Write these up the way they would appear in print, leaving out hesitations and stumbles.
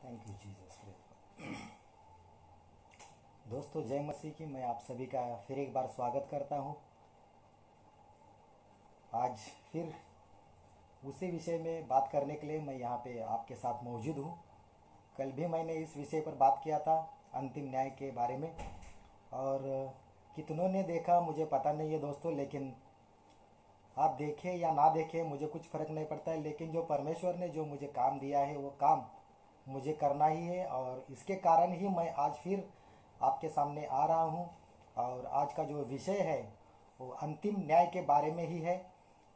Thank you Jesus. दोस्तों, जय मसीह की। मैं आप सभी का फिर एक बार स्वागत करता हूं। आज फिर उसी विषय में बात करने के लिए मैं यहाँ पे आपके साथ मौजूद हूँ। कल भी मैंने इस विषय पर बात किया था, अंतिम न्याय के बारे में। और कितनों ने देखा मुझे पता नहीं है दोस्तों, लेकिन आप देखें या ना देखें मुझे कुछ फ़र्क नहीं पड़ता है। लेकिन जो परमेश्वर ने जो मुझे काम दिया है वो काम मुझे करना ही है, और इसके कारण ही मैं आज फिर आपके सामने आ रहा हूँ। और आज का जो विषय है वो अंतिम न्याय के बारे में ही है।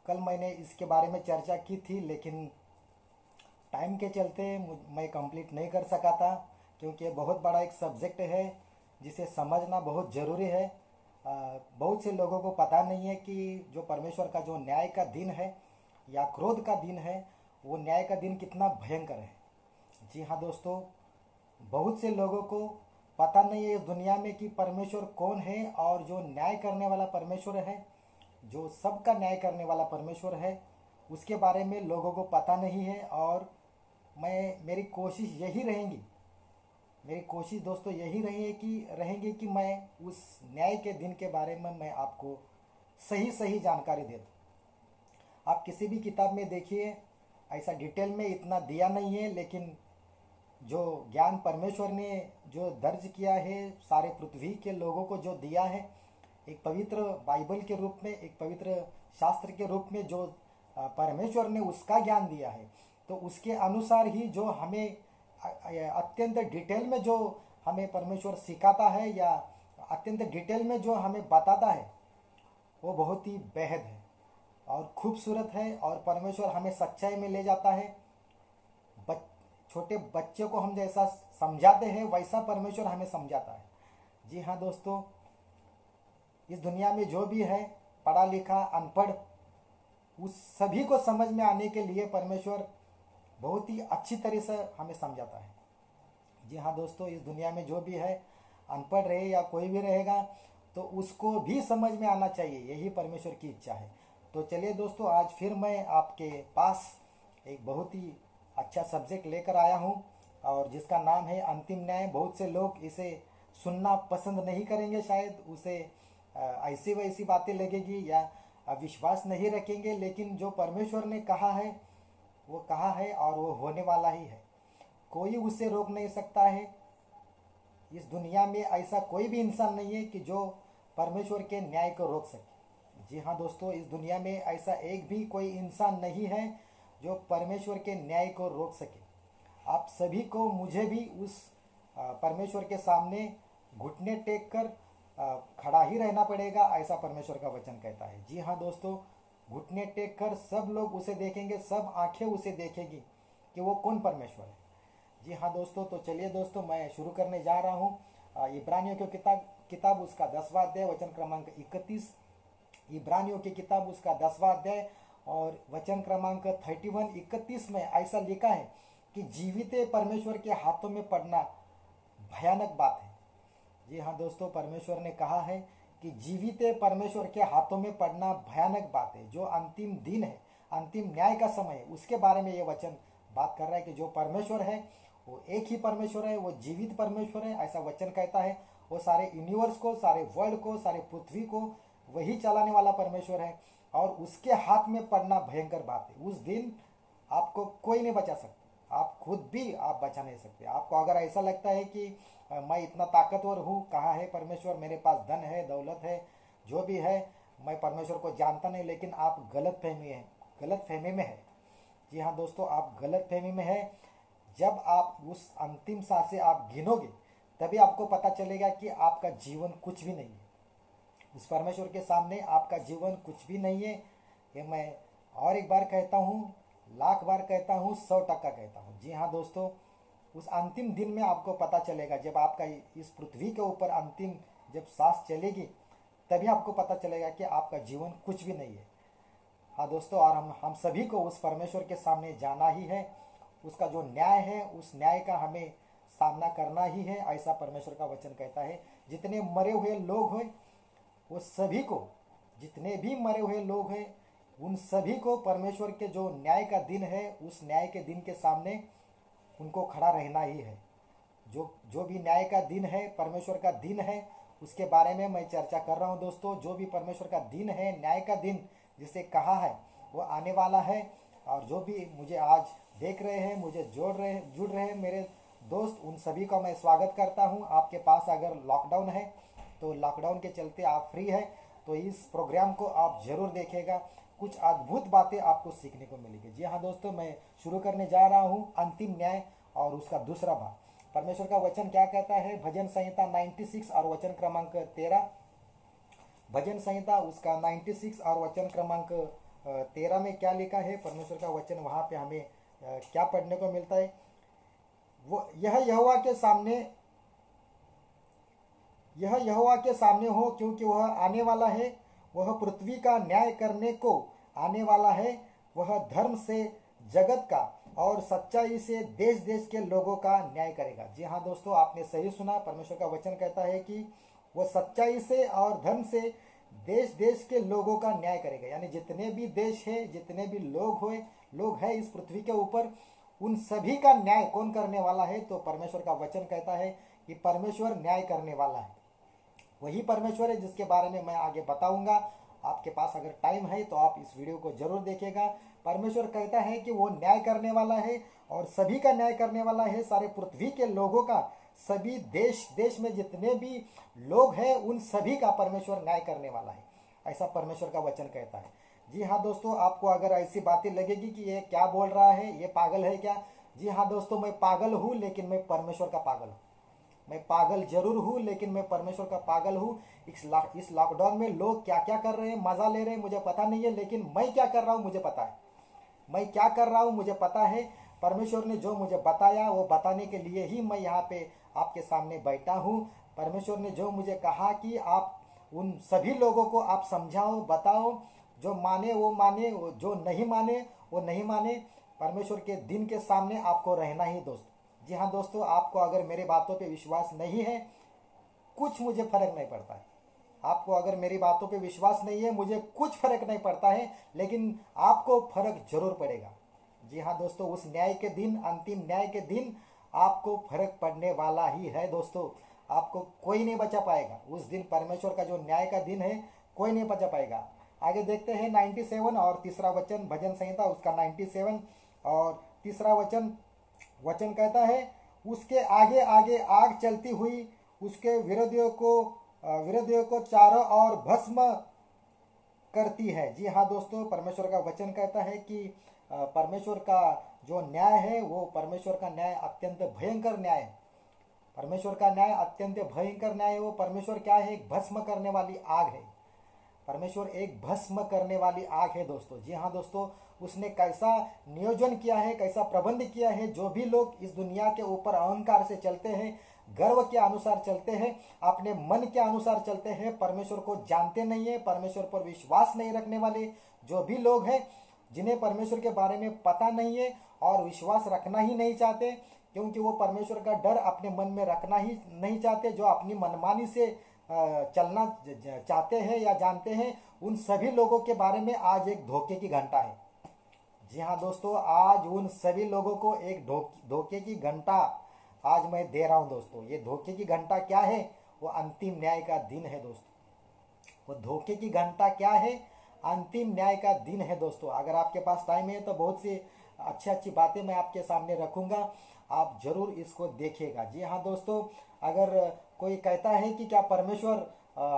कल मैंने इसके बारे में चर्चा की थी, लेकिन टाइम के चलते मैं कंप्लीट नहीं कर सका था, क्योंकि बहुत बड़ा एक सब्जेक्ट है जिसे समझना बहुत ज़रूरी है। बहुत से लोगों को पता नहीं है कि जो परमेश्वर का जो न्याय का दिन है या क्रोध का दिन है, वो न्याय का दिन कितना भयंकर है। जी हाँ दोस्तों, बहुत से लोगों को पता नहीं है इस दुनिया में कि परमेश्वर कौन है, और जो न्याय करने वाला परमेश्वर है, जो सबका न्याय करने वाला परमेश्वर है, उसके बारे में लोगों को पता नहीं है। और मेरी कोशिश यही रहेगी, मेरी कोशिश दोस्तों यही रहेंगी कि मैं उस न्याय के दिन के बारे में मैं आपको सही सही जानकारी दे दूँ। आप किसी भी किताब में देखिए, ऐसा डिटेल में इतना दिया नहीं है, लेकिन जो ज्ञान परमेश्वर ने जो दर्ज किया है, सारे पृथ्वी के लोगों को जो दिया है, एक पवित्र बाइबल के रूप में, एक पवित्र शास्त्र के रूप में जो परमेश्वर ने उसका ज्ञान दिया है, तो उसके अनुसार ही जो हमें अत्यंत डिटेल में जो हमें परमेश्वर सिखाता है, या अत्यंत डिटेल में जो हमें बताता है, वो बहुत ही बेहद है और खूबसूरत है। और परमेश्वर हमें सच्चाई में ले जाता है। बच, छोटे बच्चे को हम जैसा समझाते हैं, वैसा परमेश्वर हमें समझाता है। जी हाँ दोस्तों, इस दुनिया में जो भी है, पढ़ा लिखा अनपढ़, उस सभी को समझ में आने के लिए परमेश्वर बहुत ही अच्छी तरह से हमें समझाता है। जी हाँ दोस्तों, इस दुनिया में जो भी है, अनपढ़ रहे या कोई भी रहेगा, तो उसको भी समझ में आना चाहिए, यही परमेश्वर की इच्छा है। तो चलिए दोस्तों, आज फिर मैं आपके पास एक बहुत ही अच्छा सब्जेक्ट लेकर आया हूँ, और जिसका नाम है अंतिम न्याय। बहुत से लोग इसे सुनना पसंद नहीं करेंगे, शायद उसे ऐसी वैसी बातें लगेगी या विश्वास नहीं रखेंगे, लेकिन जो परमेश्वर ने कहा है वो कहा है, और वो होने वाला ही है। कोई उसे रोक नहीं सकता है। इस दुनिया में ऐसा कोई भी इंसान नहीं है कि जो परमेश्वर के न्याय को रोक सके। जी हाँ दोस्तों, इस दुनिया में ऐसा एक भी कोई इंसान नहीं है जो परमेश्वर के न्याय को रोक सके। आप सभी को, मुझे भी उस परमेश्वर के सामने घुटने टेक कर खड़ा ही रहना पड़ेगा, ऐसा परमेश्वर का वचन कहता है। जी हाँ दोस्तों, घुटने टेक कर सब लोग उसे देखेंगे, सब आंखें उसे देखेगी कि वो कौन परमेश्वर है। जी हाँ दोस्तों, तो चलिए दोस्तों, मैं शुरू करने जा रहा हूँ। इब्रानियों की किताब उसका 10वां अध्याय वचन क्रमांक 31। इब्रानियों की किताब उसका 10वां अध्याय और वचन क्रमांक 31 में ऐसा लिखा है कि जीवित परमेश्वर के हाथों में पड़ना भयानक बात है। जी हाँ दोस्तों, परमेश्वर ने कहा है कि जीवित परमेश्वर के हाथों में पड़ना भयानक बात है। जो अंतिम दिन है, अंतिम न्याय का समय है, उसके बारे में ये वचन बात कर रहा है कि जो परमेश्वर है वो एक ही परमेश्वर है, वो जीवित परमेश्वर है, ऐसा वचन कहता है। वो सारे यूनिवर्स को, सारे वर्ल्ड को, सारे पृथ्वी को वही चलाने वाला परमेश्वर है, और उसके हाथ में पड़ना भयंकर बात है। उस दिन आपको कोई नहीं बचा सकता, आप खुद भी आप बचा नहीं सकते। आपको अगर ऐसा लगता है कि मैं इतना ताकतवर हूँ, कहाँ है परमेश्वर, मेरे पास धन है, दौलत है, जो भी है, मैं परमेश्वर को जानता नहीं, लेकिन आप गलत फहमी में है। जी हाँ दोस्तों, आप गलत फहमी में है। जब आप उस अंतिम सांसें आप गिनोगे, तभी आपको पता चलेगा कि आपका जीवन कुछ भी नहीं है। उस परमेश्वर के सामने आपका जीवन कुछ भी नहीं है। ये मैं और एक बार कहता हूँ, लाख बार कहता हूँ, 100% कहता हूँ। जी हाँ दोस्तों, उस अंतिम दिन में आपको पता चलेगा, जब आपका इस पृथ्वी के ऊपर अंतिम जब सांस चलेगी, तभी आपको पता चलेगा कि आपका जीवन कुछ भी नहीं है। हाँ दोस्तों, और हम सभी को उस परमेश्वर के सामने जाना ही है। उसका जो न्याय है, उस न्याय का हमें सामना करना ही है, ऐसा परमेश्वर का वचन कहता है। जितने मरे हुए लोग हैं, वो सभी को, जितने भी मरे हुए लोग हैं, उन सभी को परमेश्वर के जो न्याय का दिन है, उस न्याय के दिन के सामने उनको खड़ा रहना ही है। जो जो भी न्याय का दिन है, परमेश्वर का दिन है, उसके बारे में मैं चर्चा कर रहा हूँ दोस्तों। जो भी परमेश्वर का दिन है, न्याय का दिन जिसे कहा है, वो आने वाला है। और जो भी मुझे आज देख रहे हैं, मुझे जुड़ रहे हैं मेरे दोस्त, उन सभी का मैं स्वागत करता हूँ। आपके पास अगर लॉकडाउन है तो लॉकडाउन के चलते आप फ्री है तो इस प्रोग्राम को आप जरूर देखेगा। कुछ अद्भुत बातें आपको सीखने को मिलेगी। जी हाँ दोस्तों, मैं शुरू करने जा रहा हूँ अंतिम न्याय और उसका दूसरा भाग। परमेश्वर का वचन क्या कहता है? भजन संहिता 96 और वचन क्रमांक 13। भजन संहिता उसका 96 और वचन क्रमांक 13 में क्या लिखा है? परमेश्वर का वचन वहाँ पे हमें क्या पढ़ने को मिलता है? वो यह यहोवा के सामने हो, क्योंकि वह आने वाला है, वह पृथ्वी का न्याय करने को आने वाला है। वह धर्म से जगत का और सच्चाई से देश देश के लोगों का न्याय करेगा। जी हाँ दोस्तों, आपने सही सुना। परमेश्वर का वचन कहता है कि वह सच्चाई से और धर्म से देश देश के लोगों का न्याय करेगा। यानी जितने भी देश है, जितने भी लोग हैं इस पृथ्वी के ऊपर, उन सभी का न्याय कौन करने वाला है? तो परमेश्वर का वचन कहता है कि परमेश्वर न्याय करने वाला है। वही परमेश्वर है जिसके बारे में मैं आगे बताऊंगा। आपके पास अगर टाइम है तो आप इस वीडियो को जरूर देखेगा। परमेश्वर कहता है कि वो न्याय करने वाला है और सभी का न्याय करने वाला है, सारे पृथ्वी के लोगों का, सभी देश में जितने भी लोग हैं उन सभी का परमेश्वर न्याय करने वाला है। ऐसा परमेश्वर का वचन कहता है। जी हाँ दोस्तों, आपको अगर ऐसी बातें लगेगी कि ये क्या बोल रहा है, ये पागल है क्या? जी हाँ दोस्तों, मैं पागल हूँ, लेकिन मैं परमेश्वर का पागल हूँ। मैं पागल जरूर हूँ, लेकिन मैं परमेश्वर का पागल हूँ। इस लॉकडाउन में लोग क्या क्या कर रहे हैं, मजा ले रहे हैं, मुझे पता नहीं है, लेकिन मैं क्या कर रहा हूँ मुझे पता है। मैं क्या कर रहा हूँ मुझे पता है। परमेश्वर ने जो मुझे बताया वो बताने के लिए ही मैं यहाँ पे आपके सामने बैठा हूँ। परमेश्वर ने जो मुझे कहा कि आप उन सभी लोगों को आप समझाओ, बताओ, जो माने वो माने, जो नहीं माने वो नहीं माने। परमेश्वर के दिन के सामने आपको रहना ही दोस्त। जी हाँ दोस्तों, आपको अगर मेरे बातों पे विश्वास नहीं है, कुछ मुझे फर्क नहीं पड़ता है। आपको अगर मेरी बातों पे विश्वास नहीं है, मुझे कुछ फर्क नहीं पड़ता है, लेकिन आपको फर्क जरूर पड़ेगा। जी हाँ दोस्तों, उस न्याय के दिन, अंतिम न्याय के दिन आपको फर्क पड़ने वाला ही है दोस्तों। आपको कोई नहीं बचा पाएगा उस दिन। परमेश्वर का जो न्याय का दिन है, कोई नहीं बचा पाएगा। आगे देखते हैं 97 और तीसरा वचन, भजन संहिता उसका 97 और तीसरा वचन कहता है, उसके आगे आगे आग चलती हुई उसके विरोधियों को चारों ओर भस्म करती है। जी हाँ दोस्तों, परमेश्वर का वचन कहता है कि परमेश्वर का जो न्याय है, वो परमेश्वर का न्याय अत्यंत भयंकर न्याय है। परमेश्वर का न्याय अत्यंत भयंकर न्याय है। वो परमेश्वर क्या है? एक भस्म करने वाली आग है। परमेश्वर एक भस्म करने वाली आग है दोस्तों। जी हाँ दोस्तों, उसने कैसा नियोजन किया है, कैसा प्रबंध किया है। जो भी लोग इस दुनिया के ऊपर अहंकार से चलते हैं, गर्व के अनुसार चलते हैं, अपने मन के अनुसार चलते हैं, परमेश्वर को जानते नहीं है, परमेश्वर पर विश्वास नहीं रखने वाले जो भी लोग हैं, जिन्हें परमेश्वर के बारे में पता नहीं है और विश्वास रखना ही नहीं चाहते, क्योंकि वो परमेश्वर का डर अपने मन में रखना ही नहीं चाहते, जो अपनी मनमानी से चलना चाहते हैं या जानते हैं, उन सभी लोगों के बारे में आज एक धोखे की घंटा है। जी हाँ दोस्तों, आज उन सभी लोगों को एक धोखे की घंटा आज मैं दे रहा हूं दोस्तों। ये धोखे की घंटा क्या है? वो अंतिम न्याय का दिन है दोस्तों। वो धोखे की घंटा क्या है? अंतिम न्याय का दिन है दोस्तों। अगर आपके पास टाइम है तो बहुत सी अच्छी बातें मैं आपके सामने रखूंगा, आप जरूर इसको देखिएगा। जी हाँ दोस्तों, अगर कोई कहता है कि क्या परमेश्वर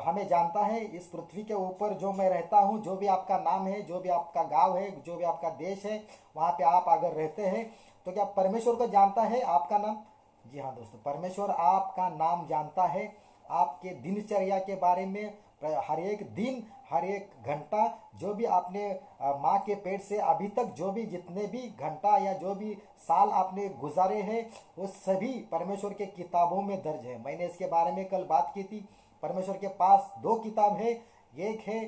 हमें जानता है, इस पृथ्वी के ऊपर जो मैं रहता हूँ, जो भी आपका नाम है, जो भी आपका गांव है, जो भी आपका देश है, वहाँ पे आप अगर रहते हैं, तो क्या परमेश्वर को जानता है आपका नाम? जी हाँ दोस्तों, परमेश्वर आपका नाम जानता है, आपके दिनचर्या के बारे में, हर एक दिन, हर एक घंटा, जो भी आपने माँ के पेट से अभी तक जो भी जितने भी घंटा या जो भी साल आपने गुजारे हैं, वो सभी परमेश्वर के किताबों में दर्ज है। मैंने इसके बारे में कल बात की थी। परमेश्वर के पास 2 किताब है। एक है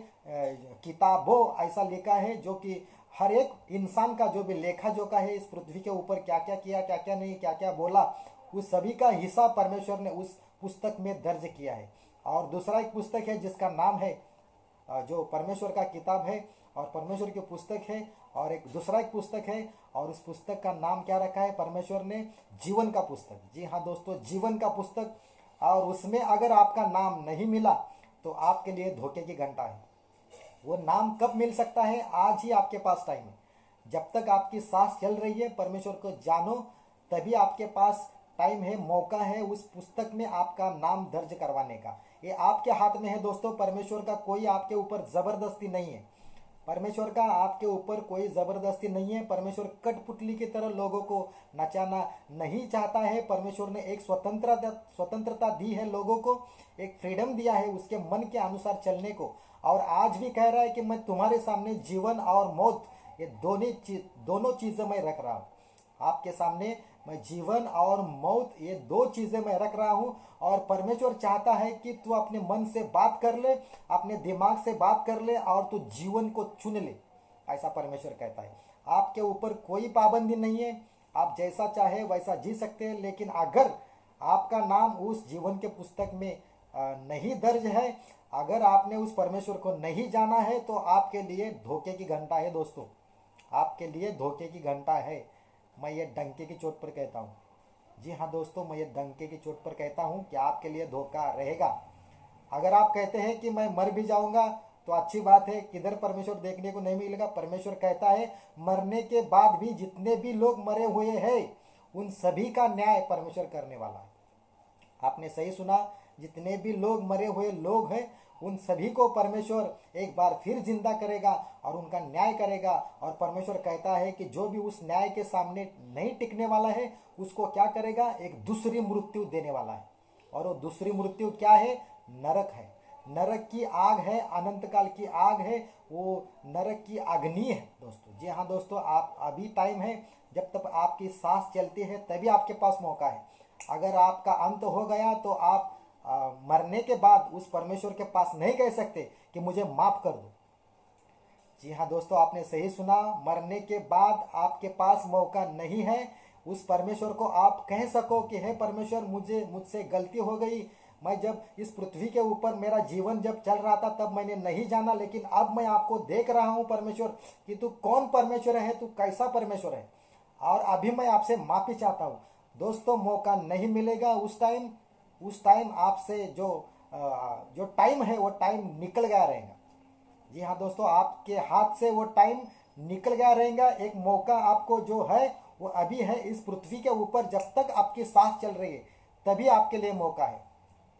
किताबों, ऐसा लिखा है, जो कि हर एक इंसान का जो भी लेखा जोखा है, इस पृथ्वी के ऊपर क्या क्या किया, क्या क्या नहीं, क्या क्या बोला, उस सभी का हिसाब परमेश्वर ने उस पुस्तक में दर्ज किया है। और दूसरा एक पुस्तक है जिसका नाम है, जो परमेश्वर का किताब है और परमेश्वर की पुस्तक है, और एक दूसरा एक पुस्तक है और उस पुस्तक का नाम क्या रखा है परमेश्वर ने? जीवन का पुस्तक। जी हाँ दोस्तों, जीवन का पुस्तक। और उसमें अगर आपका नाम नहीं मिला तो आपके लिए धोखे की घंटा है। वो नाम कब मिल सकता है? आज ही आपके पास टाइम है। जब तक आपकी सांस चल रही है परमेश्वर को जानो, तभी आपके पास टाइम है, मौका है उस पुस्तक में आपका नाम दर्ज करवाने का। ये आपके हाथ में है दोस्तों। परमेश्वर का कोई आपके ऊपर जबरदस्ती नहीं है। परमेश्वर का आपके ऊपर कोई ज़बरदस्ती नहीं है। परमेश्वर कठपुतली की तरह लोगों को नचाना नहीं चाहता है। परमेश्वर ने एक स्वतंत्रता दी है लोगों को, एक फ्रीडम दिया है उसके मन के अनुसार चलने को। और आज भी कह रहा है कि मैं तुम्हारे सामने जीवन और मौत, ये दोनों चीज़ें मैं रख रहा हूँ आपके सामने। मैं जीवन और मौत, ये दो चीजें मैं रख रहा हूं। और परमेश्वर चाहता है कि तू अपने मन से बात कर ले, अपने दिमाग से बात कर ले और तू जीवन को चुन ले। ऐसा परमेश्वर कहता है। आपके ऊपर कोई पाबंदी नहीं है, आप जैसा चाहे वैसा जी सकते हैं। लेकिन अगर आपका नाम उस जीवन के पुस्तक में नहीं दर्ज है, अगर आपने उस परमेश्वर को नहीं जाना है, तो आपके लिए धोखे की घंटा है दोस्तों। आपके लिए धोखे की घंटा है। मैं ये डंके की चोट पर कहता हूँ। जी हाँ दोस्तों, मैं ये डंके की चोट पर कहता हूँ कि आपके लिए धोखा रहेगा। अगर आप कहते हैं कि मैं मर भी जाऊंगा तो अच्छी बात है, किधर परमेश्वर देखने को नहीं मिलेगा। परमेश्वर कहता है मरने के बाद भी जितने भी लोग मरे हुए हैं उन सभी का न्याय परमेश्वर करने वाला है। आपने सही सुना, जितने भी लोग मरे हुए लोग हैं उन सभी को परमेश्वर एक बार फिर जिंदा करेगा और उनका न्याय करेगा। और परमेश्वर कहता है कि जो भी उस न्याय के सामने नहीं टिकने वाला है उसको क्या करेगा? एक दूसरी मृत्यु देने वाला है। और वो दूसरी मृत्यु क्या है? नरक है। नरक की आग है, अनंत काल की आग है, वो नरक की अग्नि है दोस्तों। जी हाँ दोस्तों, आप अभी टाइम है, जब तक आपकी सांस चलती है तभी आपके पास मौका है। अगर आपका अंत हो गया तो आप मरने के बाद उस परमेश्वर के पास नहीं कह सकते कि मुझे माफ कर दो। जी हाँ दोस्तों, आपने सही सुना, मरने के बाद आपके पास मौका नहीं है उस परमेश्वर को आप कह सको कि हे परमेश्वर, मुझसे गलती हो गई। मैं जब इस पृथ्वी के ऊपर मेरा जीवन जब चल रहा था तब मैंने नहीं जाना, लेकिन अब मैं आपको देख रहा हूँ परमेश्वर कि तू कौन परमेश्वर है, तू कैसा परमेश्वर है, और अभी मैं आपसे माफी चाहता हूँ। दोस्तों, मौका नहीं मिलेगा उस टाइम आपसे जो टाइम है वो टाइम निकल गया रहेगा। जी हाँ दोस्तों, आपके हाथ से वो टाइम निकल गया रहेगा। एक मौका आपको जो है वो अभी है इस पृथ्वी के ऊपर, जब तक आपकी सांस चल रही है तभी आपके लिए मौका है,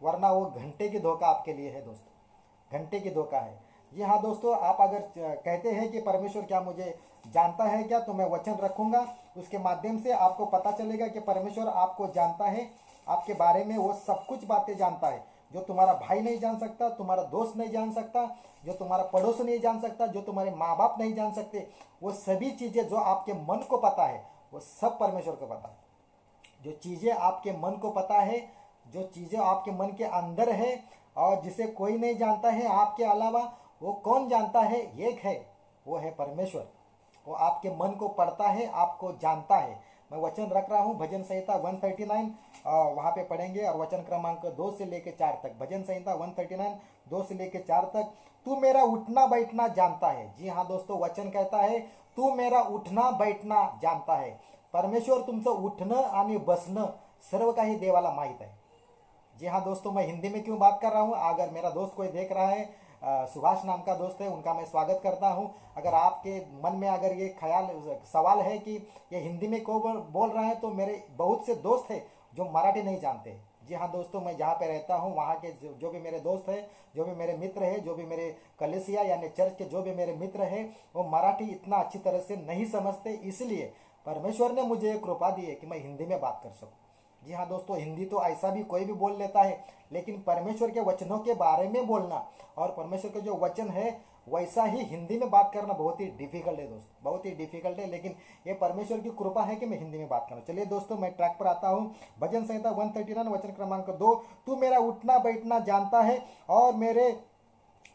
वरना वो घंटे की धोखा आपके लिए है दोस्तों, घंटे की धोखा है। जी हाँ दोस्तों, आप अगर कहते हैं कि परमेश्वर क्या मुझे जानता है क्या, तो मैं वचन रखूंगा, उसके माध्यम से आपको पता चलेगा कि परमेश्वर आपको जानता है, आपके बारे में वो सब कुछ बातें जानता है जो तुम्हारा भाई नहीं जान सकता, तुम्हारा दोस्त नहीं जान सकता, जो तुम्हारा पड़ोस नहीं जान सकता, जो तुम्हारे माँ बाप नहीं जान सकते। वो सभी चीज़ें जो आपके मन को पता है वो सब परमेश्वर को पता है। जो चीज़ें आपके मन को पता है, जो चीज़ें आपके मन के अंदर है और जिसे कोई नहीं जानता है आपके अलावा, वो कौन जानता है? एक है, वो है परमेश्वर। वो आपके मन को पढ़ता है, आपको जानता है। मैं वचन रख रहा हूँ, भजन संहिता 139 वहाँ पे पढ़ेंगे, और वचन क्रमांक 2 से लेकर 4 तक। भजन संहिता 139 2 से लेकर 4 तक। तू मेरा उठना बैठना जानता है। जी हाँ दोस्तों, वचन कहता है तू मेरा उठना बैठना जानता है। परमेश्वर तुमचं उठणं आणि बसणं सर्व काही देवाला माहीत है। जी हाँ दोस्तों, मैं हिंदी में क्यों बात कर रहा हूँ? अगर मेरा दोस्त कोई देख रहा है, सुभाष नाम का दोस्त है, उनका मैं स्वागत करता हूँ। अगर आपके मन में अगर ये सवाल है कि ये हिंदी में क्यों बोल रहा है, तो मेरे बहुत से दोस्त हैं जो मराठी नहीं जानते। जी हाँ दोस्तों, मैं जहाँ पे रहता हूँ वहाँ के जो भी मेरे दोस्त हैं, जो भी मेरे मित्र हैं, जो भी मेरे कलेसिया यानी चर्च के जो भी मेरे मित्र हैं, वो मराठी इतना अच्छी तरह से नहीं समझते। इसलिए परमेश्वर ने मुझे कृपा दी है कि मैं हिंदी में बात कर सकूँ। जी हाँ दोस्तों, हिंदी तो ऐसा भी कोई भी बोल लेता है, लेकिन परमेश्वर के वचनों के बारे में बोलना और परमेश्वर के जो वचन है वैसा ही हिंदी में बात करना बहुत ही डिफिकल्ट है दोस्त, बहुत ही डिफिकल्ट है। लेकिन ये परमेश्वर की कृपा है कि मैं हिंदी में बात करूँ। चलिए दोस्तों, मैं ट्रैक पर आता हूँ। भजन संहिता 139 वचन क्रमांक 2। तू मेरा उठना बैठना जानता है और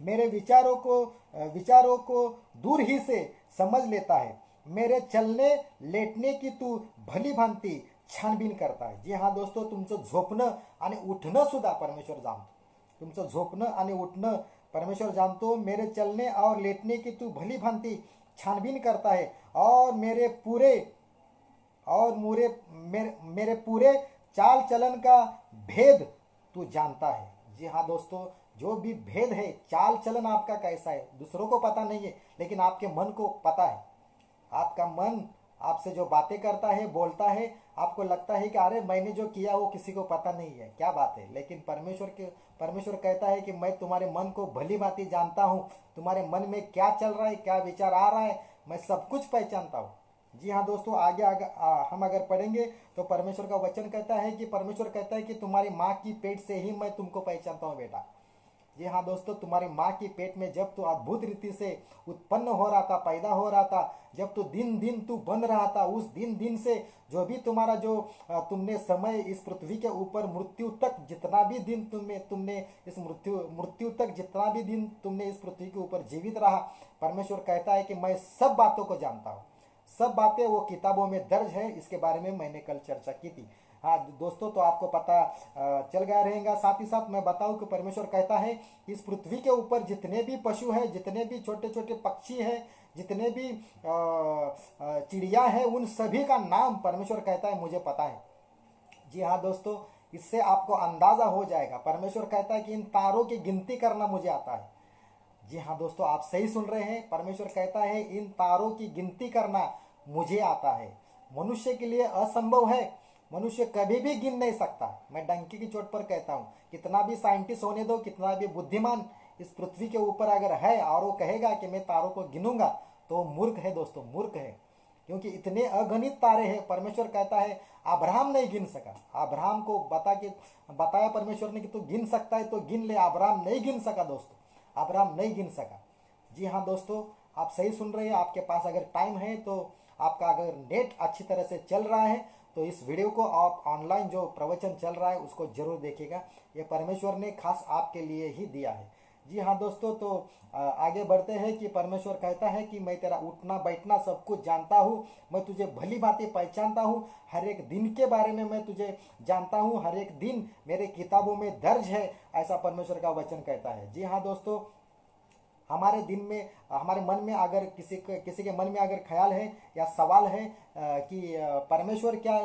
मेरे विचारों को दूर ही से समझ लेता है। मेरे चलने लेटने की तू भली भांति छानबीन करता है। जी हाँ दोस्तों, तुमचं झोपणं आणि उठणं सुद्धा परमेश्वर जाणतो। तुमचं झोपणं आणि उठणं परमेश्वर जानतो। मेरे चलने और लेटने की तू भली भांति छानबीन करता है और मेरे पूरे और मेरे पूरे चाल चलन का भेद तू जानता है। जी हाँ दोस्तों, जो भी भेद है, चाल चलन आपका कैसा है दूसरों को पता नहीं है, लेकिन आपके मन को पता है। आपका मन आपसे जो बातें करता है, बोलता है, आपको लगता है कि अरे मैंने जो किया वो किसी को पता नहीं है, क्या बात है। लेकिन परमेश्वर कहता है कि मैं तुम्हारे मन को भली भांति जानता हूँ, तुम्हारे मन में क्या चल रहा है, क्या विचार आ रहा है, मैं सब कुछ पहचानता हूँ। जी हाँ दोस्तों, आगे हम अगर पढ़ेंगे तो परमेश्वर का वचन कहता है कि परमेश्वर कहता है कि तुम्हारी माँ की पेट से ही मैं तुमको पहचानता हूँ बेटा। जी हाँ दोस्तों, तुम्हारी माँ की पेट में जब तू अद्भुत रीति से उत्पन्न हो रहा था, पैदा हो रहा था, जब तू दिन दिन तू बन रहा था, उस दिन दिन से जो भी तुम्हारा जो तुमने समय इस पृथ्वी के ऊपर मृत्यु तक जितना भी दिन तुमने इस मृत्यु तक जितना भी दिन तुमने इस पृथ्वी के ऊपर जीवित रहा, परमेश्वर कहता है कि मैं सब बातों को जानता हूँ। सब बातें वो किताबों में दर्ज है। इसके बारे में मैंने कल चर्चा की थी। हाँ दोस्तों, तो आपको पता चल गया रहेगा। साथ ही साथ मैं बताऊं कि परमेश्वर कहता है इस पृथ्वी के ऊपर जितने भी पशु हैं, जितने भी छोटे छोटे पक्षी हैं, जितने भी चिड़िया हैं, उन सभी का नाम परमेश्वर कहता है मुझे पता है। जी हाँ दोस्तों, इससे आपको अंदाजा हो जाएगा। परमेश्वर कहता है कि इन तारों की गिनती करना मुझे आता है। जी हाँ दोस्तों, आप सही सुन रहे हैं। परमेश्वर कहता है इन तारों की गिनती करना मुझे आता है। मनुष्य के लिए असंभव है, मनुष्य कभी भी गिन नहीं सकता। मैं डंकी की चोट पर कहता हूँ, कितना भी साइंटिस्ट होने दो, कितना भी बुद्धिमान इस पृथ्वी के ऊपर अगर है और वो कहेगा कि मैं तारों को गिनूंगा, तो मूर्ख है दोस्तों, मूर्ख है। क्योंकि इतने अगणित तारे हैं। परमेश्वर कहता है अब्राहम नहीं गिन सका। अब्राहम को बताया परमेश्वर ने कि तू गिन सकता है तो गिन ले। अब्राहम नहीं गिन सका दोस्तों, अब्राहम नहीं गिन सका। जी हाँ दोस्तों, आप सही सुन रहे हैं। आपके पास अगर टाइम है तो आपका अगर नेट अच्छी तरह से चल रहा है तो इस वीडियो को आप ऑनलाइन जो प्रवचन चल रहा है उसको जरूर देखिएगा। ये परमेश्वर ने खास आपके लिए ही दिया है। जी हाँ दोस्तों, तो आगे बढ़ते हैं कि परमेश्वर कहता है कि मैं तेरा उठना बैठना सब कुछ जानता हूँ, मैं तुझे भली भांति पहचानता हूँ, हर एक दिन के बारे में मैं तुझे जानता हूँ, हर एक दिन मेरे किताबों में दर्ज है, ऐसा परमेश्वर का वचन कहता है। जी हाँ दोस्तों, हमारे दिन में हमारे मन में अगर किसी के मन में अगर ख्याल है या सवाल है कि परमेश्वर क्या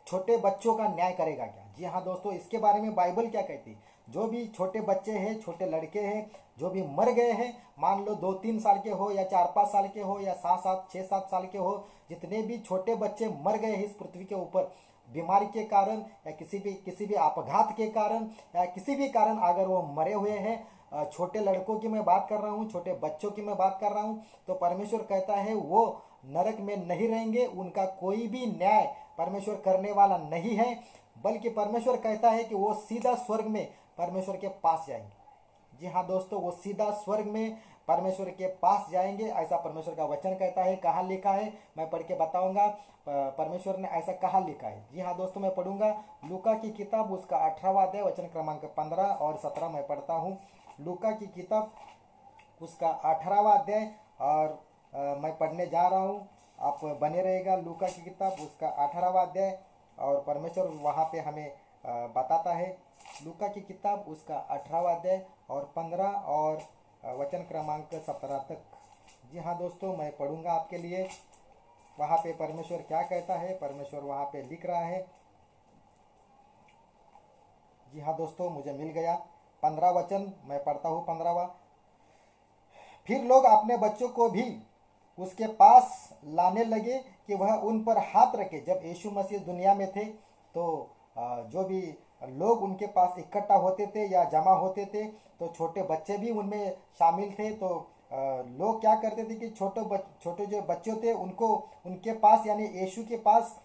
छोटे बच्चों का न्याय करेगा क्या। जी हाँ दोस्तों, इसके बारे में बाइबल क्या कहती। जो भी छोटे बच्चे हैं, छोटे लड़के हैं, जो भी मर गए हैं, मान लो 2-3 साल के हो या 4-5 साल के हो या 7-7 6-7 साल के हो, जितने भी छोटे बच्चे मर गए हैं इस पृथ्वी के ऊपर बीमारी के कारण या किसी भी अपघात के कारण या किसी भी कारण अगर वो मरे हुए हैं, छोटे लड़कों की मैं बात कर रहा हूँ, छोटे बच्चों की मैं बात कर रहा हूँ, तो परमेश्वर कहता है वो नरक में नहीं रहेंगे। उनका कोई भी न्याय परमेश्वर करने वाला नहीं है, बल्कि परमेश्वर कहता है कि वो सीधा स्वर्ग में परमेश्वर के पास जाएंगे। जी हाँ दोस्तों, वो सीधा स्वर्ग में परमेश्वर के पास जाएंगे, ऐसा परमेश्वर का वचन कहता है। कहाँ लिखा है मैं पढ़ के बताऊंगा, परमेश्वर ने ऐसा कहाँ लिखा है। जी हाँ दोस्तों, मैं पढ़ूंगा लूका की किताब उसका 18वां अध्याय वचन क्रमांक 15 और 17 मैं पढ़ता हूँ। लूका की किताब उसका 18वां अध्याय और मैं पढ़ने जा रहा हूँ, आप बने रहेगा। लूका की किताब उसका 18वां अध्याय और परमेश्वर वहाँ पे हमें बताता है। लूका की किताब उसका 18वां अध्याय और 15 और वचन क्रमांक 17 तक। जी हाँ दोस्तों, मैं पढ़ूंगा आपके लिए। वहाँ पे परमेश्वर क्या कहता है, परमेश्वर वहाँ पे लिख रहा है। जी हाँ दोस्तों, मुझे मिल गया 15 वचन, मैं पढ़ता हूँ 15वां। फिर लोग अपने बच्चों को भी उसके पास लाने लगे कि वह उन पर हाथ रखे। जब यीशु मसीह दुनिया में थे तो जो भी लोग उनके पास इकट्ठा होते थे या जमा होते थे, तो छोटे बच्चे भी उनमें शामिल थे। तो लोग क्या करते थे कि छोटे जो बच्चे थे उनको उनके पास यानी यीशु के पास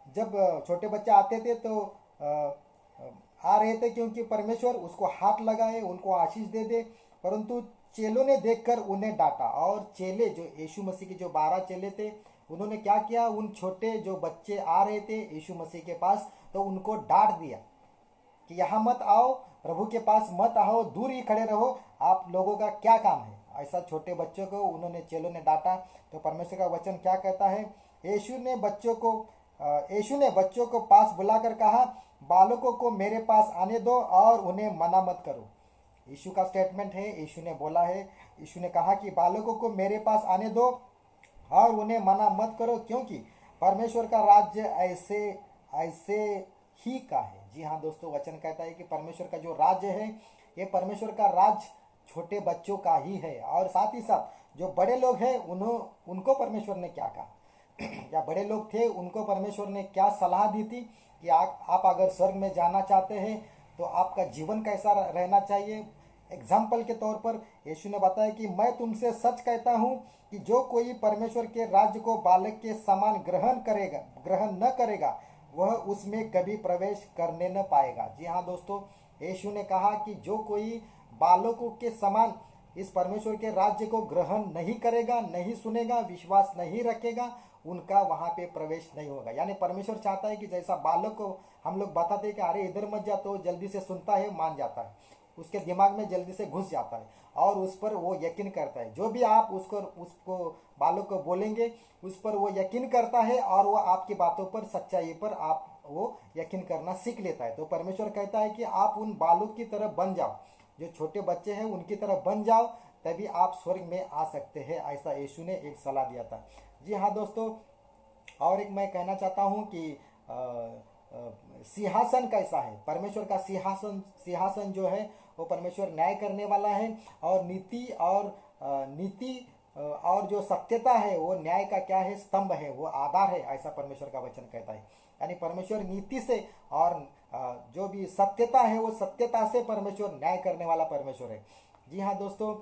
जब छोटे बच्चे आते थे तो आ रहे थे क्योंकि परमेश्वर उसको हाथ लगाए, उनको आशीष दे दे। परंतु चेलों ने देखकर उन्हें डांटा और चेले जो यीशु मसीह के जो 12 चेले थे उन्होंने क्या किया, उन छोटे जो बच्चे आ रहे थे यीशु मसीह के पास तो उनको डांट दिया कि यहाँ मत आओ, प्रभु के पास मत आओ, दूर ही खड़े रहो, आप लोगों का क्या काम है। ऐसा छोटे बच्चों को उन्होंने चेलों ने डांटा। तो परमेश्वर का वचन क्या कहता है, यीशु ने बच्चों को पास बुलाकर कहा, बालकों को मेरे पास आने दो और उन्हें मना मत करो। यीशु का स्टेटमेंट है, यीशु ने बोला है, यीशु ने कहा कि बालकों को मेरे पास आने दो और उन्हें मना मत करो, क्योंकि परमेश्वर का राज्य ऐसे ऐसे ही का है। जी हाँ दोस्तों, वचन कहता है कि परमेश्वर का जो राज्य है, ये परमेश्वर का राज छोटे बच्चों का ही है। और साथ ही साथ जो बड़े लोग हैं उनको परमेश्वर ने क्या कहा, या बड़े लोग थे उनको परमेश्वर ने क्या सलाह दी थी कि आप अगर स्वर्ग में जाना चाहते हैं तो आपका जीवन कैसा रहना चाहिए। एग्जाम्पल के तौर पर यीशु ने बताया कि मैं तुमसे सच कहता हूँ कि जो कोई परमेश्वर के राज्य को बालक के समान ग्रहण न करेगा, वह उसमें कभी प्रवेश करने न पाएगा। जी हाँ दोस्तों, यीशु ने कहा कि जो कोई बालकों के समान इस परमेश्वर के राज्य को ग्रहण नहीं करेगा, नहीं सुनेगा, विश्वास नहीं रखेगा, उनका वहां पे प्रवेश नहीं होगा। यानी परमेश्वर चाहता है कि जैसा बालक को हम लोग बताते हैं कि अरे इधर मत जा, तो जल्दी से सुनता है, मान जाता है, उसके दिमाग में जल्दी से घुस जाता है और उस पर वो यकीन करता है। जो भी आप उसको बालक को बोलेंगे उस पर वो यकीन करता है और वो आपकी बातों पर, सच्चाई पर आप वो यकीन करना सीख लेता है। तो परमेश्वर कहता है कि आप उन बालक की तरह बन जाओ, जो छोटे बच्चे हैं उनकी तरह बन जाओ, तभी आप स्वर्ग में आ सकते हैं। ऐसा यीशु ने एक सलाह दिया था। जी हाँ दोस्तों, और एक मैं कहना चाहता हूँ कि सिंहासन कैसा है। परमेश्वर का सिंहासन जो है वो परमेश्वर न्याय करने वाला है, और नीति और जो सत्यता है वो न्याय का क्या है, स्तंभ है, वो आधार है, ऐसा परमेश्वर का वचन कहता है। यानी परमेश्वर नीति से और जो भी सत्यता है वो सत्यता से परमेश्वर न्याय करने वाला परमेश्वर है। जी हाँ दोस्तों,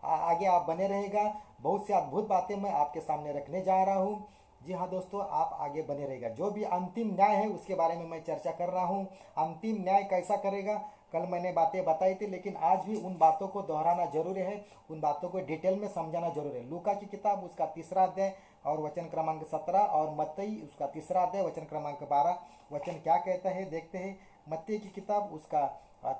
आगे आप बने रहेगा, बहुत सी अद्भुत बातें मैं आपके सामने रखने जा रहा हूँ। जी हाँ दोस्तों, आप आगे बने रहेगा। जो भी अंतिम न्याय है उसके बारे में मैं चर्चा कर रहा हूँ। अंतिम न्याय कैसा करेगा, कल मैंने बातें बताई थी, लेकिन आज भी उन बातों को दोहराना जरूरी है, उन बातों को डिटेल में समझाना जरूरी है। लूका की किताब उसका 3 अध्याय और वचन क्रमांक 17, और मत्ती उसका 3 अध्याय वचन क्रमांक 12 वचन क्या कहता है देखते हैं। मत्ती की किताब उसका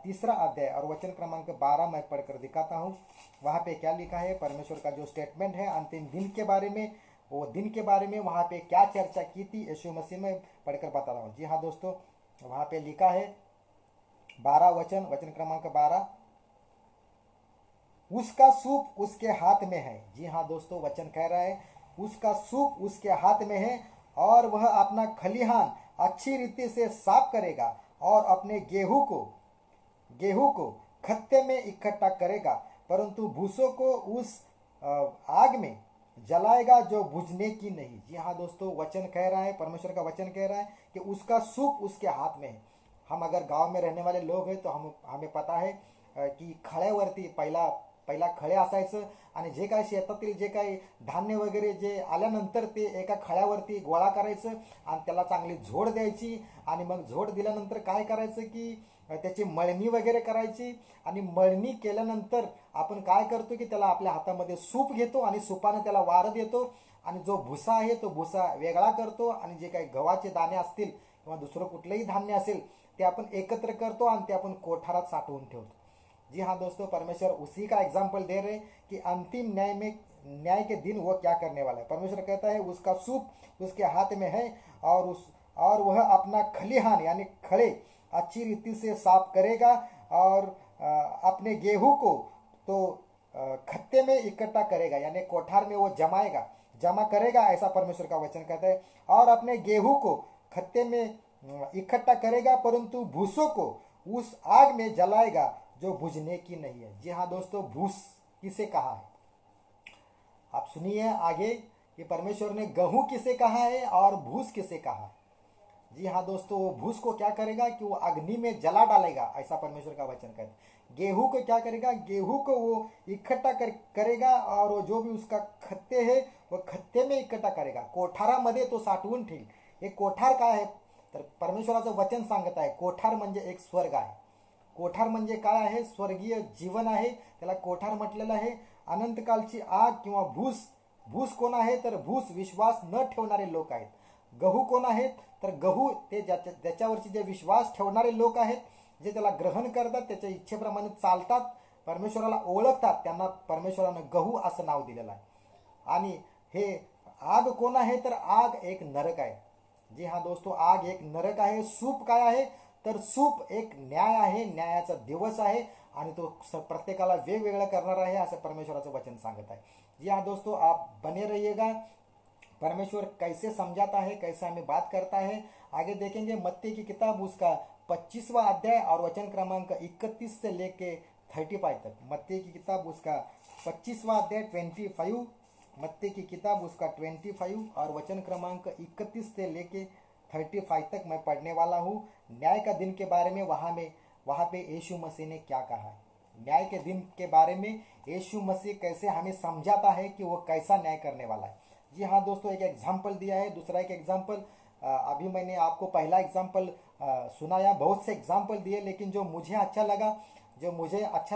3 अध्याय और वचन क्रमांक 12 मैं पढ़कर दिखाता हूँ। वहाँ पे क्या लिखा है, परमेश्वर का जो स्टेटमेंट है अंतिम दिन के बारे में, वो दिन के बारे में वहाँ पे क्या चर्चा की थी यीशु मसीह में, पढ़कर बता रहा हूँ। जी हाँ दोस्तों, वहाँ पे लिखा है 12 वचन क्रमांक 12, उसका सूप उसके हाथ में है। जी हाँ दोस्तों, वचन कह रहा है उसका सूप उसके हाथ में है, और वह अपना खलिहान अच्छी रीति से साफ करेगा और अपने गेहूं को खत्ते में इकट्ठा करेगा, परंतु भूसों को उस आग में जलाएगा जो बुझने की नहीं। जी हाँ दोस्तों, वचन कह रहा है, परमेश्वर का वचन कह रहा है कि उसका सूप उसके हाथ में है। हम अगर गांव में रहने वाले लोग हैं तो हमें पता है की खळ्यावरती पहिला खळे असायचं, आणि जे काही शेतातील जे काही धान्य वगैरे जे आल्यानंतर ते एका खळ्यावरती गोळा करायचं आणि त्याला चांगली झोड द्यायची, आणि मग झोड दिल्यानंतर काय करायचं की त्याची मळणी वगैरे करायची, आणि मळणी केल्यानंतर आपण काय करतो की त्याला आपल्या हातामध्ये सूप घेतो आणि सुपाने त्याला वार देतो, आणि जो भुसा आहे तो भुसा वेगळा करतो, आणि जे काही गव्हाचे दाणे असतील किंवा दुसरं कुठलंही धान्य असेल ते आपण एकत्र करतो आणि ते आपण कोठारात साठवून ठेवतो। जी हाँ दोस्तों, परमेश्वर उसी का एग्जाम्पल दे रहे कि अंतिम न्याय के दिन वो क्या करने वाला है। परमेश्वर कहता है उसका सूप उसके हाथ में है, और वह अपना खलिहान यानी खड़े अच्छी रीति से साफ करेगा, और अपने गेहूं को तो खत्ते में इकट्ठा करेगा, यानी कोठार में वो जमा करेगा, ऐसा परमेश्वर का वचन कहता है। और अपने गेहूं को खत्ते में इकट्ठा करेगा, परंतु भूसों को उस आग में जलाएगा जो बुझने की नहीं है। जी हाँ दोस्तों, भूस किसे कहा है, आप सुनिए आगे कि परमेश्वर ने गेहूं किसे कहा है और भूस किसे कहा है। जी हाँ दोस्तों, वो भूस को क्या करेगा कि वो अग्नि में जला डालेगा, ऐसा परमेश्वर का वचन कहता है। गेहूं को क्या करेगा, गेहूं को वो इकट्ठा करेगा, और वो जो भी उसका खत्ते है वो खत्ते में इकट्ठा करेगा, कोठारामध्ये तो साठवून ठेईल। हे कोठार काय आहे, तर परमेश्वराचं वचन सांगत आहे कोठार म्हणजे एक स्वर्ग आहे। कोठार म्हणजे काय आहे, स्वर्गीय जीवन आहे, त्याला कोठार म्हटलेलं आहे। अनंतकालची आग किंवा भूस कोण आहे, तर भूस विश्वास न ठेवणारे लोक आहेत। गहू कोण आहेत, तर गहू ते ज्याच्यावरची जे विश्वास ठेवणारे लोक आहेत, जे त्याला ग्रहण करतात, त्याच्या इच्छेप्रमाणे चालतात, परमेश्वराला ओळखतात, त्यांना परमेश्वरानं गहू असं नाव दिलेलं आहे। आणि हे आग कोण आहे, तर आग एक नरक आहे। जी हाँ दोस्तों, आग एक नरक आहे। सूप काय आहे, तर सूप एक न्याय आहे, न्यायाचा दिवस आहे, आणि तो प्रत्येकाला वेगवेगळं करणार आहे, असं परमेश्वराचं वचन सांगत आहे। जी हाँ दोस्तों, आप बने रहिएगा। परमेश्वर कैसे समझाता है, कैसे हमें बात करता है, आगे देखेंगे। मत्ती की किताब उसका 25वां अध्याय और वचन क्रमांक 31 से लेके 35 तक। मत्ती की किताब उसका 25वां अध्याय 25, मत्ती की किताब उसका 25 और वचन क्रमांक 31 से लेके 35 तक मैं पढ़ने वाला हूँ। न्याय का दिन के बारे में वहाँ पे यीशु मसीह ने क्या कहा है। न्याय के दिन के बारे में यीशु मसीह कैसे हमें समझाता है कि वो कैसा न्याय करने वाला है। जी हाँ दोस्तों, एक एग्जाम्पल दिया है। दूसरा एक एग्जाम्पल, अभी मैंने आपको पहला एग्जाम्पल सुनाया। बहुत से एग्जाम्पल दिए, लेकिन जो मुझे अच्छा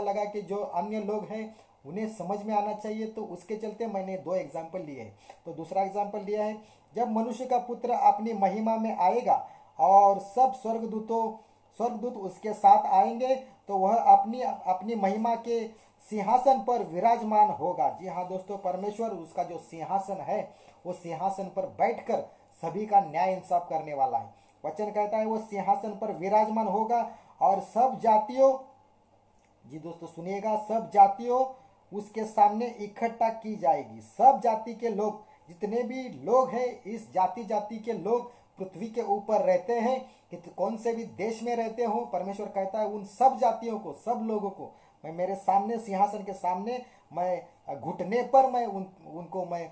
लगा कि जो अन्य लोग हैं उन्हें समझ में आना चाहिए, तो उसके चलते मैंने 2 एग्जाम्पल लिए हैं। तो दूसरा एग्जाम्पल दिया है, जब मनुष्य का पुत्र अपनी महिमा में आएगा और सब स्वर्गदूत उसके साथ आएंगे, तो वह अपनी अपनी महिमा के सिंहासन पर विराजमान होगा। जी हाँ दोस्तों, परमेश्वर उसका जो सिंहासन है, वो सिंहासन पर बैठकर सभी का न्याय इंसाफ करने वाला है। वचन कहता है वो सिंहासन पर विराजमान होगा और सब जातियों, जी दोस्तों सुनिएगा, सब जातियों उसके सामने इकट्ठा की जाएगी। सब जाति के लोग, जितने भी लोग हैं, इस जाति जाति के लोग पृथ्वी के ऊपर रहते हैं, कि कौन से भी देश में रहते हो, परमेश्वर कहता है उन सब जातियों को, सब लोगों को मैं मेरे सामने, सिंहासन के सामने मैं घुटने पर मैं उनको मैं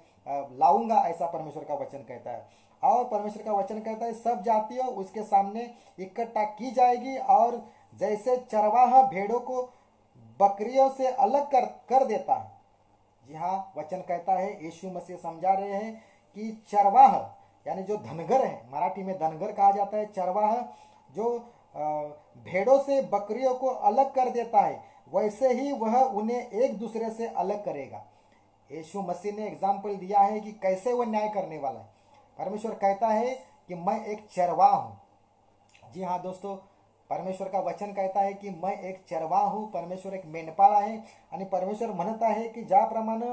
लाऊंगा, ऐसा परमेश्वर का वचन कहता है। और परमेश्वर का वचन कहता है सब जातियों उसके सामने इकट्ठा की जाएगी, और जैसे चरवाहा भेड़ों को बकरियों से अलग कर देता है। जी हाँ, वचन कहता है, यीशु मसीह समझा रहे हैं कि चरवाह यानी जो धनगर है, मराठी में धनगर कहा जाता है, चरवाह जो भेड़ों से बकरियों को अलग कर देता है, वैसे ही वह उन्हें एक दूसरे से अलग करेगा। यीशु मसीह ने एग्जाम्पल दिया है कि कैसे वह न्याय करने वाला है। परमेश्वर कहता है कि मैं एक चरवाह हूँ। जी हाँ दोस्तों, परमेश्वर का वचन कहता है कि मैं एक चरवाह हूँ। परमेश्वर एक मेंढपाळ आहे, आणि परमेश्वर म्हणत आहे की ज्याप्रमाणे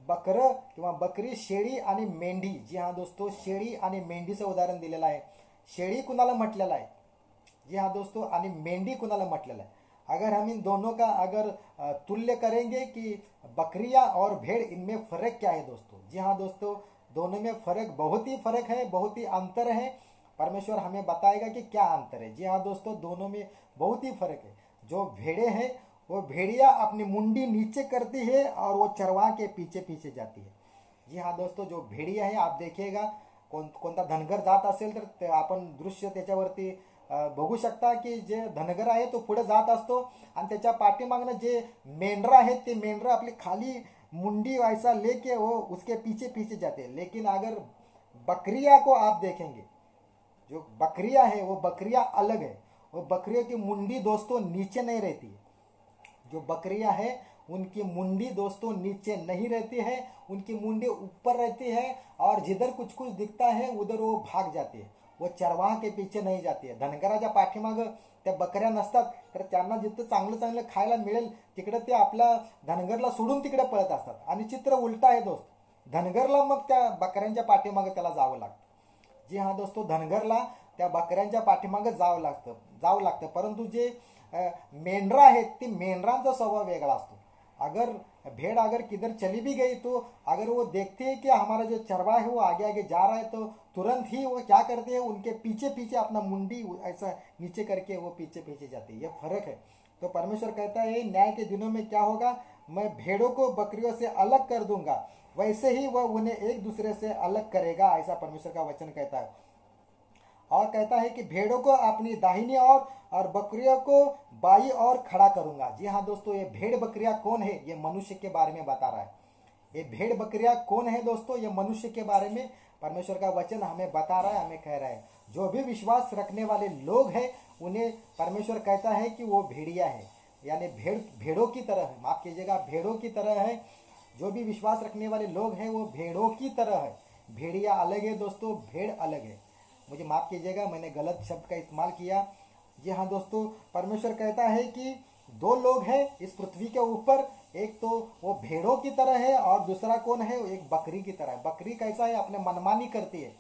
बकर किंवा बकरी, शेळी आणि मेंढी, जी हाँ दोस्तों, शेळी आणि मेंढीचं उदाहरण दिलेलं आहे। शेळी कुणाला म्हटलेलं आहे, जी हाँ दोस्तों, आणि मेंढी कुणाला म्हटलेलं आहे। अगर हम इन दोनों का अगर तुल्य करेंगे कि बकरियां और भेड़, इनमें फ़र्क क्या है दोस्तों। जी हाँ दोस्तों, दोनों में फ़र्क, बहुत ही फ़र्क है, बहुत ही अंतर है। परमेश्वर हमें बताएगा कि क्या अंतर है। जी हाँ दोस्तों, दोनों में बहुत ही फ़र्क है। जो भेड़े हैं, वो भेड़िया अपनी मुंडी नीचे करती है और वो चरवाह के पीछे पीछे जाती है। जी हाँ दोस्तों, जो भेड़िया आहे, आप देखिएगा, कोणता धनगर जात असेल तर आपण दृश्य त्याच्यावरती बघू शकता की जे धनगर आहे तो पुढे जात असतो, आणि त्याच्या पाठीमागनं जे मेंढरा आहेत, ते मेंढरा आपली खाली मुंडी वैसा लेके वो उसके पीछे पीछे जाते हैं। लेकिन अगर बकरिया को आप देखेंगे, जो बकरियां है वो बकरियां अलग है। वो बकरियों की मुंडी दोस्तों नीचे नहीं रहती है। जो बकरियां हैं उनकी मुंडी दोस्तों नीचे नहीं रहती है, उनकी मुंडी ऊपर रहती है, और जिधर कुछ कुछ दिखता है उधर वो भाग जाती है। वो चरवाह के पीछे नहीं जाती है। धनगराच्या पाठीमागं त्या बकऱ्या नसतात, तर त्यांना जिथं चांगलं चांगलं खायला मिळेल तिकडे ते आपल्या धनगरला सोडून तिकडे पळत असतात, आणि चित्र उलटा आहे दोस्त, धनगरला मग त्या बकऱ्यांच्या पाठीमागं त्याला जावं लागतं। जी हाँ दोस्तों, धनगरला त्या बकऱ्यांच्या पाठीमागं जावं लागतं। परंतु जे मेंढरा आहेत, ती मेंढरांचा स्वभाव वेगळा असतो। अगर भेड़ अगर किधर चली भी गई, तो अगर वो देखते हैं कि हमारा जो चरवाहा है वो आगे आगे जा रहा है, तो तुरंत ही वो क्या करते हैं, उनके पीछे पीछे अपना मुंडी ऐसा नीचे करके वो पीछे पीछे जाती है। ये फर्क है। तो परमेश्वर कहता है न्याय के दिनों में क्या होगा, मैं भेड़ों को बकरियों से अलग कर दूंगा, वैसे ही वह उन्हें एक दूसरे से अलग करेगा, ऐसा परमेश्वर का वचन कहता है। और कहता है कि भेड़ों को अपनी दाहिनी ओर और बकरियों को बाई ओर खड़ा करूंगा। जी हाँ दोस्तों, ये भेड़ बकरियां कौन है, ये मनुष्य के बारे में बता रहा है। ये भेड़ बकरियां कौन है दोस्तों, ये मनुष्य के बारे में परमेश्वर का वचन हमें बता रहा है, हमें कह रहा है। जो भी विश्वास रखने वाले लोग हैं उन्हें परमेश्वर कहता है कि वो भेड़िया है, यानी भेड़ों की तरह है। माफ कीजिएगा, भेड़ों की तरह है। जो भी विश्वास रखने वाले लोग हैं वो भेड़ों की तरह है। भेड़िया अलग है दोस्तों, भेड़ अलग है। मुझे माफ़ कीजिएगा, मैंने गलत शब्द का इस्तेमाल किया। जी हाँ दोस्तों, परमेश्वर कहता है कि 2 लोग हैं इस पृथ्वी के ऊपर, एक तो वो भेड़ों की तरह है और दूसरा कौन है, एक बकरी की तरह है। बकरी कैसा है, अपने मनमानी करती है,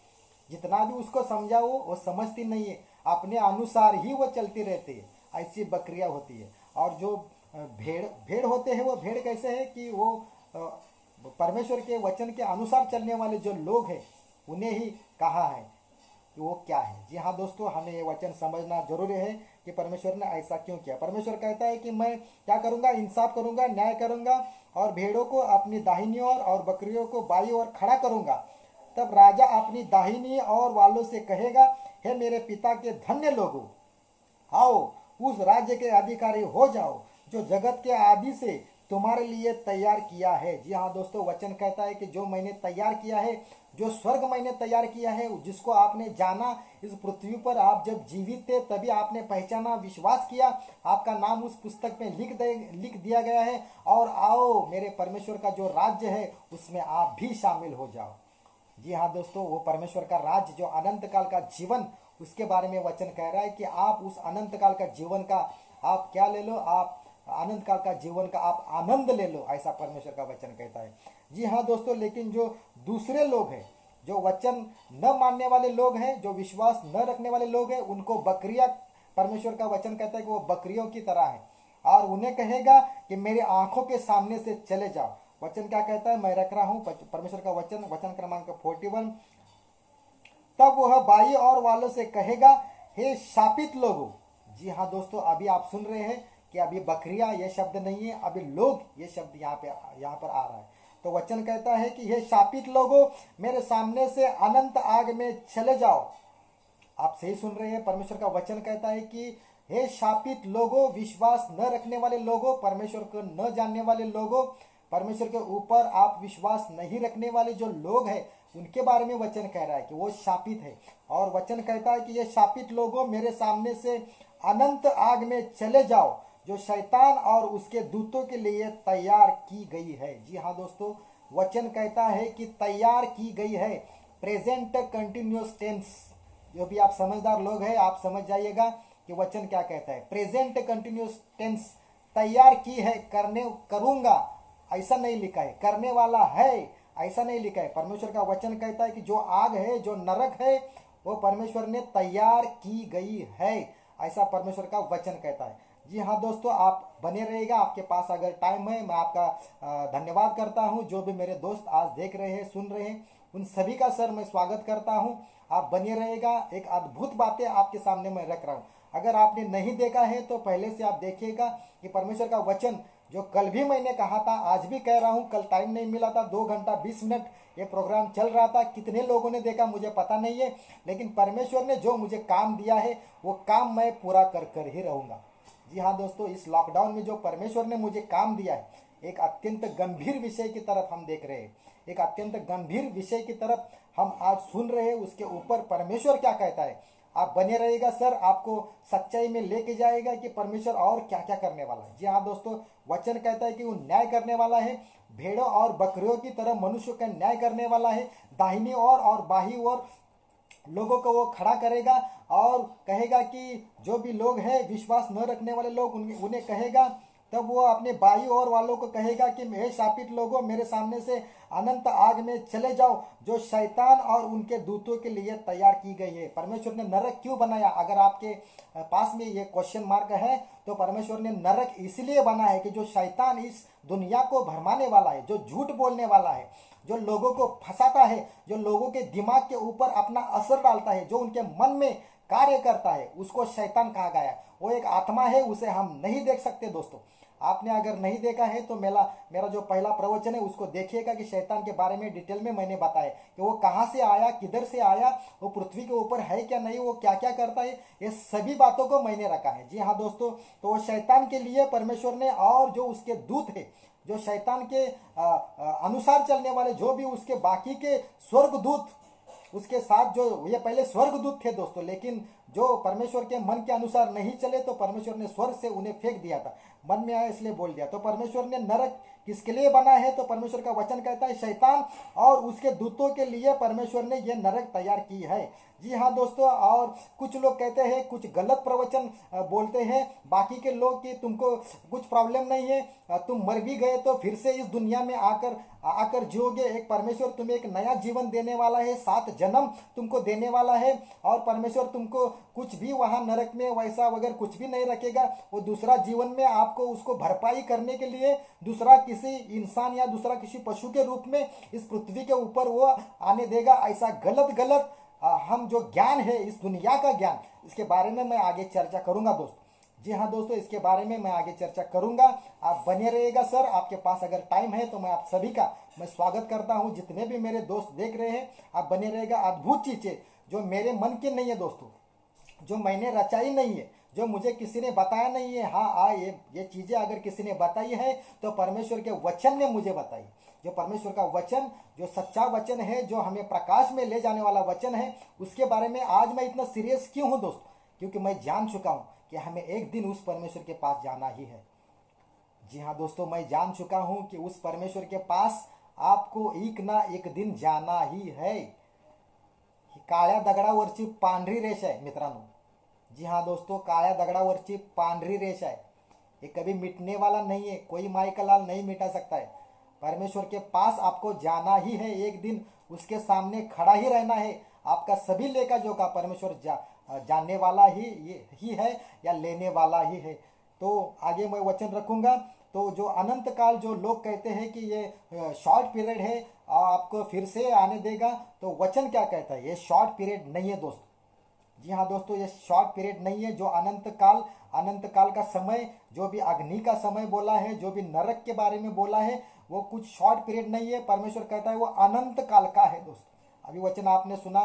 जितना भी उसको समझाओ वो समझती नहीं है, अपने अनुसार ही वो चलती रहती है, ऐसी बकरियां होती है। और जो भेड़ होते हैं, वो भेड़ कैसे है कि वो परमेश्वर के वचन के अनुसार चलने वाले जो लोग हैं उन्हें ही कहा है कि वो क्या है। जी हाँ दोस्तों, हमें ये वचन समझना जरूरी है कि परमेश्वर ने ऐसा क्यों किया। परमेश्वर कहता है कि मैं क्या करूंगा, इंसाफ करूंगा, न्याय करूंगा और भेड़ों को अपनी दाहिनी ओर और बकरियों को बाईं ओर खड़ा करूंगा। तब राजा अपनी दाहिनी ओर वालों से कहेगा, हे मेरे पिता के धन्य लोगों, आओ उस राज्य के अधिकारी हो जाओ जो जगत के आदि से तुम्हारे लिए तैयार किया है। जी हाँ दोस्तों, वचन कहता है कि जो मैंने तैयार किया है, जो स्वर्ग मैंने तैयार किया है, जिसको आपने जाना इस पृथ्वी पर आप जब जीवित थे तभी आपने पहचाना, विश्वास किया, आपका नाम उस पुस्तक में लिख दिया गया है। और आओ मेरे परमेश्वर का जो राज्य है उसमें आप भी शामिल हो जाओ। जी हाँ दोस्तों, वो परमेश्वर का राज्य जो अनंत काल का जीवन, उसके बारे में वचन कह रहा है कि आप उस अनंत काल का जीवन का आप क्या ले लो, आप अनंत काल का जीवन का आप आनंद ले लो, ऐसा परमेश्वर का वचन कहता है। जी हाँ दोस्तों, लेकिन जो दूसरे लोग हैं, जो वचन न मानने वाले लोग हैं, जो विश्वास न रखने वाले लोग हैं, उनको बकरियां, परमेश्वर का वचन कहता है कि वो बकरियों की तरह है और उन्हें कहेगा कि मेरे आंखों के सामने से चले जाओ। वचन क्या कहता है, मैं रख रहा हूं परमेश्वर का वचन, वचन क्रमांक 41। तब वह बाई और वालों से कहेगा, हे शापित लोगों। जी हाँ दोस्तों, अभी आप सुन रहे हैं कि अभी बकरियां ये शब्द नहीं है, अभी लोग ये शब्द यहाँ पर आ रहा है। तो वचन कहता है कि हे शापित लोगों, मेरे सामने से अनंत आग में चले जाओ। आप सही सुन रहे हैं, परमेश्वर का वचन कहता है कि हे शापित लोगों, विश्वास न रखने वाले लोगों, परमेश्वर को न जानने वाले लोगों, परमेश्वर के ऊपर आप विश्वास नहीं रखने वाले जो लोग हैं, उनके बारे में वचन कह रहा है कि वो शापित है। और वचन कहता है कि ये शापित लोगों, मेरे सामने से अनंत आग में चले जाओ जो शैतान और उसके दूतों के लिए तैयार की गई है। जी हाँ दोस्तों, वचन कहता है कि तैयार की गई है, प्रेजेंट कंटिन्यूअस टेंस। जो भी आप समझदार लोग हैं आप समझ जाइएगा कि वचन क्या कहता है। प्रेजेंट कंटिन्यूअस टेंस, तैयार की है, करने करूंगा ऐसा नहीं लिखा है, करने वाला है ऐसा नहीं लिखा है। परमेश्वर का वचन कहता है कि जो आग है, जो नरक है, वो परमेश्वर ने तैयार की गई है, ऐसा परमेश्वर का वचन कहता है। जी हाँ दोस्तों, आप बने रहिएगा। आपके पास अगर टाइम है, मैं आपका धन्यवाद करता हूँ। जो भी मेरे दोस्त आज देख रहे हैं, सुन रहे हैं, उन सभी का सर मैं स्वागत करता हूँ। आप बने रहिएगा, एक अद्भुत बातें आपके सामने मैं रख रहा हूँ। अगर आपने नहीं देखा है तो पहले से आप देखिएगा कि परमेश्वर का वचन जो कल भी मैंने कहा था, आज भी कह रहा हूँ, कल टाइम नहीं मिला था, 2 घंटा 20 मिनट ये प्रोग्राम चल रहा था। कितने लोगों ने देखा मुझे पता नहीं है, लेकिन परमेश्वर ने जो मुझे काम दिया है वो काम मैं पूरा कर कर ही रहूँगा। जी हाँ दोस्तों, इस लॉकडाउन में जो परमेश्वर ने मुझे काम दिया है, एक अत्यंत गंभीर विषय की तरफ हम देख रहे हैं, एक अत्यंत गंभीर विषय की तरफ हम आज सुन रहे हैं। उसके ऊपर परमेश्वर क्या कहता है, आप बने रहिएगा सर, आपको सच्चाई में लेके जाएगा कि परमेश्वर और क्या क्या करने वाला है। जी हाँ दोस्तों, वचन कहता है कि वो न्याय करने वाला है, भेड़ों और बकरियों की तरह मनुष्य का न्याय करने वाला है। दाहिनी ओर और बाही ओर लोगों को वो खड़ा करेगा और कहेगा कि जो भी लोग हैं, विश्वास न रखने वाले लोग, उन्हें कहेगा। तब वो अपने बाई ओर वालों को कहेगा कि हे शापित लोगों, मेरे सामने से अनंत आग में चले जाओ जो शैतान और उनके दूतों के लिए तैयार की गई है। परमेश्वर ने नरक क्यों बनाया? अगर आपके पास में ये क्वेश्चन मार्क है तो परमेश्वर ने नरक इसलिए बना है कि जो शैतान इस दुनिया को भरमाने वाला है, जो झूठ बोलने वाला है, जो लोगों को फंसाता है, जो लोगों के दिमाग के ऊपर अपना असर डालता है, जो उनके मन में कार्य करता है, उसको शैतान कहा गया। वो एक आत्मा है, उसे हम नहीं देख सकते। दोस्तों, आपने अगर नहीं देखा है तो मेरा जो पहला प्रवचन है उसको देखिएगा कि शैतान के बारे में डिटेल में मैंने बताया कि वो कहाँ से आया, किधर से आया, वो पृथ्वी के ऊपर है क्या नहीं, वो क्या क्या करता है, ये सभी बातों को मैंने रखा है। जी हाँ दोस्तों, तो वो शैतान के लिए परमेश्वर ने और जो उसके दूत है, जो शैतान के अनुसार चलने वाले, जो भी उसके बाकी के स्वर्गदूत उसके साथ, जो ये पहले स्वर्गदूत थे दोस्तों, लेकिन जो परमेश्वर के मन के अनुसार नहीं चले तो परमेश्वर ने स्वर्ग से उन्हें फेंक दिया था। मन में आया इसलिए बोल दिया। तो परमेश्वर ने नरक किसके लिए बना है? तो परमेश्वर का वचन कहता है शैतान और उसके दूतों के लिए परमेश्वर ने यह नरक तैयार की है। जी हाँ दोस्तों, और कुछ लोग कहते हैं, कुछ गलत प्रवचन बोलते हैं बाकी के लोग कि तुमको कुछ प्रॉब्लम नहीं है, तुम मर भी गए तो फिर से इस दुनिया में आकर आकर जियोगे। एक परमेश्वर तुम्हें एक नया जीवन देने वाला है, 7 जन्म तुमको देने वाला है, और परमेश्वर तुमको कुछ भी वहां नरक में वैसा वगैरह कुछ भी नहीं रखेगा। वो दूसरा जीवन में आपको उसको भरपाई करने के लिए दूसरा किसी इंसान या दूसरा किसी पशु के रूप में इस पृथ्वी के ऊपर वो आने देगा। ऐसा गलत गलत हम जो ज्ञान है इस दुनिया का ज्ञान, इसके बारे में मैं आगे चर्चा करूंगा दोस्त। जी हाँ दोस्तों, इसके बारे में मैं आगे चर्चा करूंगा, आप बने रहिएगा। सर आपके पास अगर टाइम है तो मैं आप सभी का मैं स्वागत करता हूं, जितने भी मेरे दोस्त देख रहे हैं आप बने रहेगा। अद्भुत चीजें जो मेरे मन की नहीं है दोस्तों, जो मैंने रचाई नहीं है, जो मुझे किसी ने बताया नहीं है, हाँ ये चीजें अगर किसी ने बताई है तो परमेश्वर के वचन ने मुझे बताई। जो परमेश्वर का वचन, जो सच्चा वचन है, जो हमें प्रकाश में ले जाने वाला वचन है, उसके बारे में आज मैं इतना सीरियस क्यों हूं दोस्त? क्योंकि मैं जान चुका हूं कि हमें एक दिन उस परमेश्वर के पास जाना ही है। जी हाँ दोस्तों, मैं जान चुका हूं कि उस परमेश्वर के पास आपको एक ना एक दिन जाना ही है। काळ्या दगडावरची पांढरी रेष आहे मित्रांनो। जी हाँ दोस्तों, काळ्या दगडावरची पांढरी रेष है, ये कभी मिटने वाला नहीं है, कोई माई का लाल नहीं मिटा सकता है। परमेश्वर के पास आपको जाना ही है, एक दिन उसके सामने खड़ा ही रहना है। आपका सभी लेखा जोखा परमेश्वर जानने वाला ही है या लेने वाला ही है। तो आगे मैं वचन रखूंगा। तो जो अनंत काल, जो लोग कहते हैं कि ये शॉर्ट पीरियड है आपको फिर से आने देगा, तो वचन क्या कहता है? ये शॉर्ट पीरियड नहीं है दोस्त। जी हाँ दोस्तों, ये शॉर्ट पीरियड नहीं है। जो अनंत काल का समय, जो भी अग्नि का समय बोला है, जो भी नरक के बारे में बोला है, वो कुछ शॉर्ट पीरियड नहीं है। परमेश्वर कहता है वो अनंत काल का है दोस्त। अभी वचन आपने सुना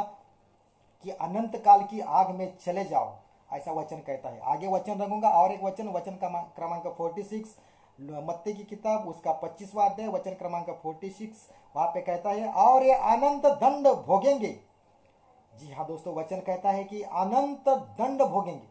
कि अनंत काल की आग में चले जाओ, ऐसा वचन कहता है। आगे वचन रखूंगा और एक वचन का क्रमांक 46, मत्ती की किताब उसका 25वां अध्याय वचन क्रमांक 46, वहां पे कहता है और ये अनंत दंड भोगेंगे। जी हाँ दोस्तों, वचन कहता है कि अनंत दंड भोगेंगे।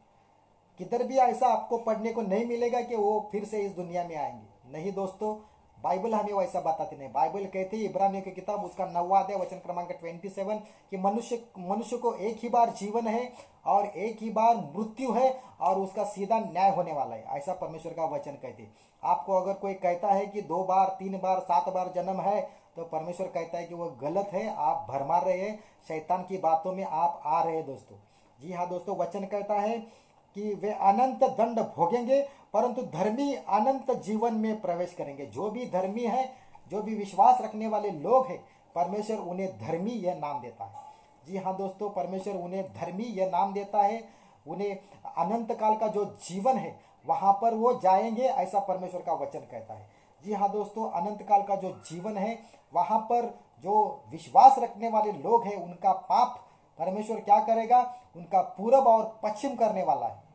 किधर भी ऐसा आपको पढ़ने को नहीं मिलेगा कि वो फिर से इस दुनिया में आएंगे, नहीं दोस्तों। बाइबल हमें वैसा बताती नहीं। बाइबल कहती है इब्रानियों की किताब उसका 9वां अध्याय वचन क्रमांक 27 कि मनुष्य को एक ही बार जीवन है और एक ही बार मृत्यु है और उसका सीधा न्याय होने वाला है, ऐसा परमेश्वर का वचन कहती है। आपको अगर कोई कहता है कि 2 बार 3 बार 7 बार जन्म है, तो परमेश्वर कहता है कि वह गलत है, आप भरमार रहे हैं, शैतान की बातों में आप आ रहे हैं दोस्तों। जी हाँ दोस्तों, वचन कहता है कि वे अनंत दंड भोगेंगे परंतु धर्मी अनंत जीवन में प्रवेश करेंगे। जो भी धर्मी है, जो भी विश्वास रखने वाले लोग हैं, परमेश्वर उन्हें धर्मी यह नाम देता है। जी हाँ दोस्तों, परमेश्वर उन्हें धर्मी यह नाम देता है। उन्हें अनंत काल का जो जीवन है वहां पर वो जाएंगे, ऐसा परमेश्वर का वचन कहता है। जी हाँ दोस्तों, अनंत काल का जो जीवन है वहां पर जो विश्वास रखने वाले लोग हैं उनका पाप परमेश्वर क्या करेगा? उनका पूरब और पश्चिम करने वाला है।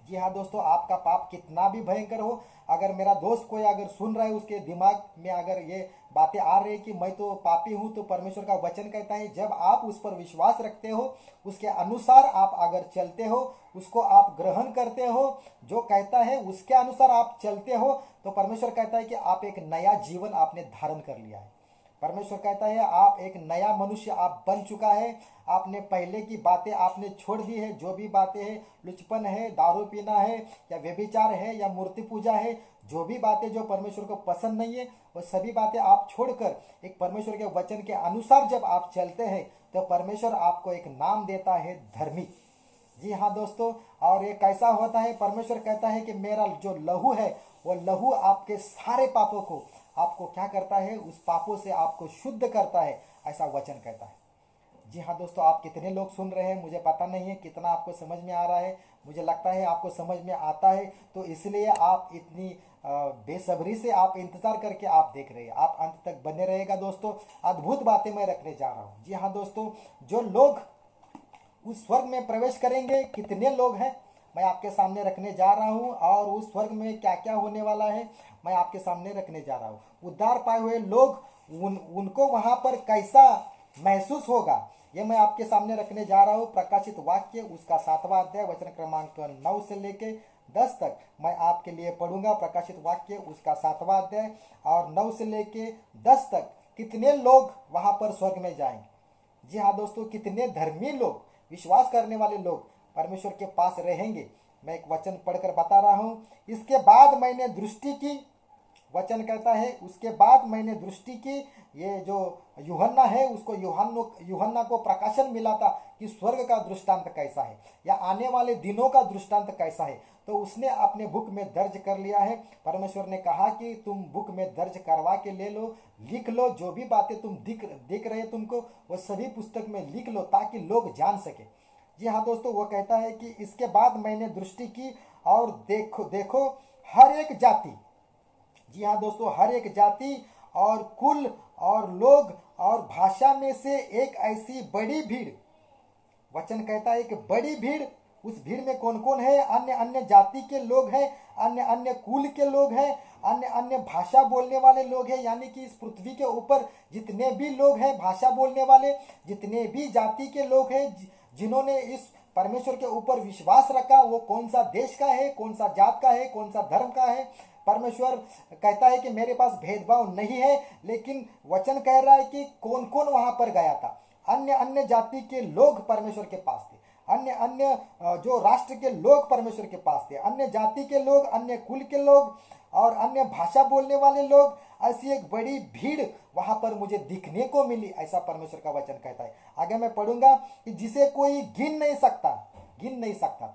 जी हाँ दोस्तों, आपका पाप कितना भी भयंकर हो, अगर मेरा दोस्त कोई अगर सुन रहा है, उसके दिमाग में अगर ये बातें आ रही है कि मैं तो पापी हूं, तो परमेश्वर का वचन कहता है जब आप उस पर विश्वास रखते हो, उसके अनुसार आप अगर चलते हो, उसको आप ग्रहण करते हो, जो कहता है उसके अनुसार आप चलते हो, तो परमेश्वर कहता है कि आप एक नया जीवन आपने धारण कर लिया है। परमेश्वर कहता है आप एक नया मनुष्य आप बन चुका है। आपने पहले की बातें आपने छोड़ दी है। जो भी बातें हैं, लुचपन है, दारू पीना है या व्यभिचार है या मूर्ति पूजा है, जो भी बातें जो परमेश्वर को पसंद नहीं है, वो सभी बातें आप छोड़कर एक परमेश्वर के वचन के अनुसार जब आप चलते हैं, तो परमेश्वर आपको एक नाम देता है धर्मी। जी हाँ दोस्तों, और ये कैसा होता है? परमेश्वर कहता है कि मेरा जो लहू है, वो लहू आपके सारे पापों को आपको क्या करता है? उस पापों से आपको शुद्ध करता है, ऐसा वचन कहता है। जी हाँ दोस्तों, आप कितने लोग सुन रहे हैं मुझे पता नहीं है, कितना आपको समझ में आ रहा है। मुझे लगता है आपको समझ में आता है, तो इसलिए आप इतनी बेसब्री से आप इंतजार करके आप देख रहे हैं। आप अंत तक बने रहेगा दोस्तों, अद्भुत बातें मैं रखने जा रहा हूँ। जी हाँ दोस्तों, जो लोग उस स्वर्ग में प्रवेश करेंगे, कितने लोग हैं मैं आपके सामने रखने जा रहा हूं, और उस स्वर्ग में क्या क्या होने वाला है मैं आपके सामने रखने जा रहा हूं। उद्धार पाए हुए लोग उनको वहां पर कैसा महसूस होगा, ये मैं आपके सामने रखने जा रहा हूं। प्रकाशित वाक्य उसका 7वां अध्याय वचन क्रमांक 9 से लेके 10 तक मैं आपके लिए पढ़ूंगा। प्रकाशित वाक्य उसका 7वां अध्याय और 9 से लेके 10 तक कितने लोग वहां पर स्वर्ग में जाएंगे। जी हाँ दोस्तों, कितने धर्मी लोग, विश्वास करने वाले लोग परमेश्वर के पास रहेंगे। मैं एक वचन पढ़कर बता रहा हूँ। इसके बाद मैंने दृष्टि की, वचन कहता है उसके बाद मैंने दृष्टि की, ये जो यूहन्ना है उसको यूहन्ना को प्रकाशन मिला था कि स्वर्ग का दृष्टांत कैसा है या आने वाले दिनों का दृष्टांत कैसा है। तो उसने अपने बुक में दर्ज कर लिया है। परमेश्वर ने कहा कि तुम बुक में दर्ज करवा के ले लो, लिख लो, जो भी बातें तुम दिख रहे तुमको वो सभी पुस्तक में लिख लो ताकि लोग जान सके। जी हाँ दोस्तों, वो कहता है कि इसके बाद मैंने दृष्टि की और देखो हर एक जाति, जी हाँ दोस्तों, हर एक जाति और कुल और लोग और भाषा में से एक ऐसी बड़ी भीड़, वचन कहता है कि बड़ी भीड़, उस भीड़ में कौन कौन है? अन्य अन्य जाति के लोग हैं, अन्य अन्य कुल के लोग हैं, अन्य अन्य भाषा बोलने वाले लोग हैं। यानी कि इस पृथ्वी के ऊपर जितने भी लोग हैं भाषा बोलने वाले, जितने भी जाति के लोग हैं जिन्होंने इस परमेश्वर के ऊपर विश्वास रखा, वो कौन सा देश का है, कौन सा जात का है, कौन सा धर्म का है, परमेश्वर कहता है कि मेरे पास भेदभाव नहीं है। लेकिन वचन कह रहा है कि कौन कौन वहां पर गया था। अन्य अन्य जाति के लोग परमेश्वर के पास थे, अन्य अन्य जो राष्ट्र के लोग परमेश्वर के पास थे, अन्य जाति के लोग, अन्य कुल के लोग और अन्य भाषा बोलने वाले लोग, ऐसी एक बड़ी भीड़ वहां पर मुझे दिखने को मिली, ऐसा परमेश्वर का वचन कहता है। आगे मैं पढ़ूंगा कि जिसे कोई गिन नहीं सकता था।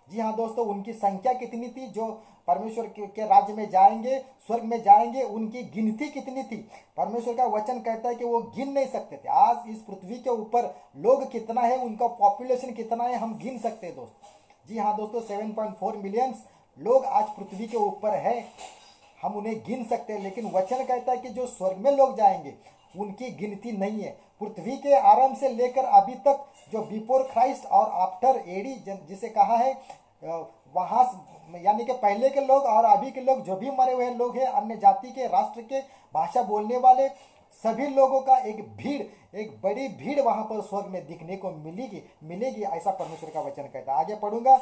जी हाँ दोस्तों, उनकी संख्या कितनी थी? जो परमेश्वर के राज्य में जाएंगे, स्वर्ग में जाएंगे, उनकी गिनती कितनी थी? परमेश्वर का वचन कहता है कि वो गिन नहीं सकते थे। आज इस पृथ्वी के ऊपर लोग कितना है, उनका पॉपुलेशन कितना है, हम गिन सकते हैं दोस्त। जी हाँ दोस्तों, 7.4 मिलियन लोग आज पृथ्वी के ऊपर है, हम उन्हें गिन सकते हैं। लेकिन वचन कहता है कि जो स्वर्ग में लोग जाएंगे उनकी गिनती नहीं है। पृथ्वी के आरंभ से लेकर अभी तक जो बिफोर क्राइस्ट और आफ्टर एडी जिसे कहा है, वहां यानी कि पहले के लोग और अभी के लोग, जो भी मरे हुए लोग हैं, अन्य जाति के, राष्ट्र के, भाषा बोलने वाले सभी लोगों का एक भीड़, एक बड़ी भीड़ वहां पर स्वर्ग में दिखने को मिलेगी, ऐसा परमेश्वर का वचन कहता है। आगे पढ़ूंगा,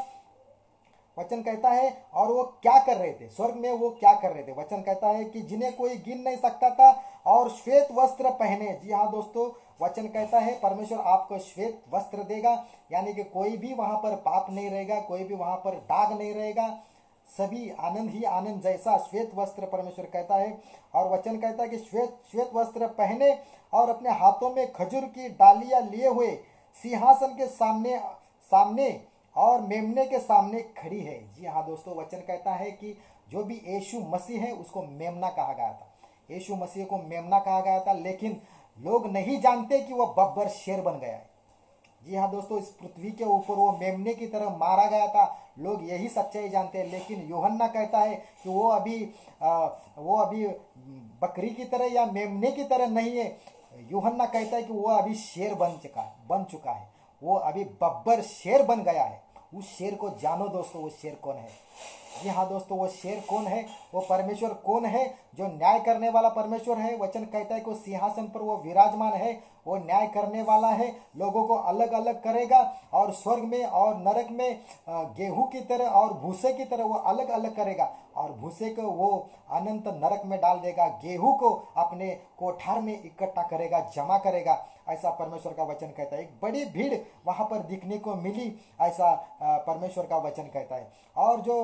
वचन कहता है और वो क्या कर रहे थे स्वर्ग में, वो क्या कर रहे थे? वचन कहता है कि जिन्हें कोई गिन नहीं सकता था और श्वेत वस्त्र पहने। जी हाँ दोस्तों, वचन कहता है परमेश्वर आपको श्वेत वस्त्र देगा, यानी कि कोई भी वहां पर पाप नहीं रहेगा, कोई भी वहां पर दाग नहीं रहेगा, सभी आनंद ही आनंद जैसा श्वेत वस्त्र परमेश्वर कहता है। और वचन कहता है कि श्वेत वस्त्र पहने और अपने हाथों में खजूर की डालियां लिए हुए सिंहासन के सामने और मेमने के सामने खड़ी है। जी हाँ दोस्तों, वचन कहता है कि जो भी यीशु मसीह है उसको मेमना कहा गया था, यीशु मसीह को मेमना कहा गया था। लेकिन लोग नहीं जानते कि वह बब्बर शेर बन गया है। जी हाँ दोस्तों, इस पृथ्वी के ऊपर वो मेमने की तरह मारा गया था, लोग यही सच्चाई जानते हैं। लेकिन यूहन्ना कहता है कि वो अभी बकरी की तरह या मेमने की तरह नहीं है। यूहन्ना कहता है कि वो अभी शेर बन चुका है, वो अभी बब्बर शेर बन गया है। उस शेर को जानो दोस्तों, वो शेर कौन है? जी हाँ दोस्तों, वो शेर कौन है? वो परमेश्वर कौन है? जो न्याय करने वाला परमेश्वर है। वचन कहता है कि सिंहासन पर वो विराजमान है, वो न्याय करने वाला है, लोगों को अलग अलग करेगा और स्वर्ग में और नरक में गेहूं की तरह और भूसे की तरह वो अलग अलग करेगा और भूसे को वो अनंत नरक में डाल देगा, गेहूं को अपने कोठार में इकट्ठा करेगा, जमा करेगा, ऐसा परमेश्वर का वचन कहता है। एक बड़ी भीड़ वहां पर दिखने को मिली, ऐसा परमेश्वर का वचन कहता है। और जो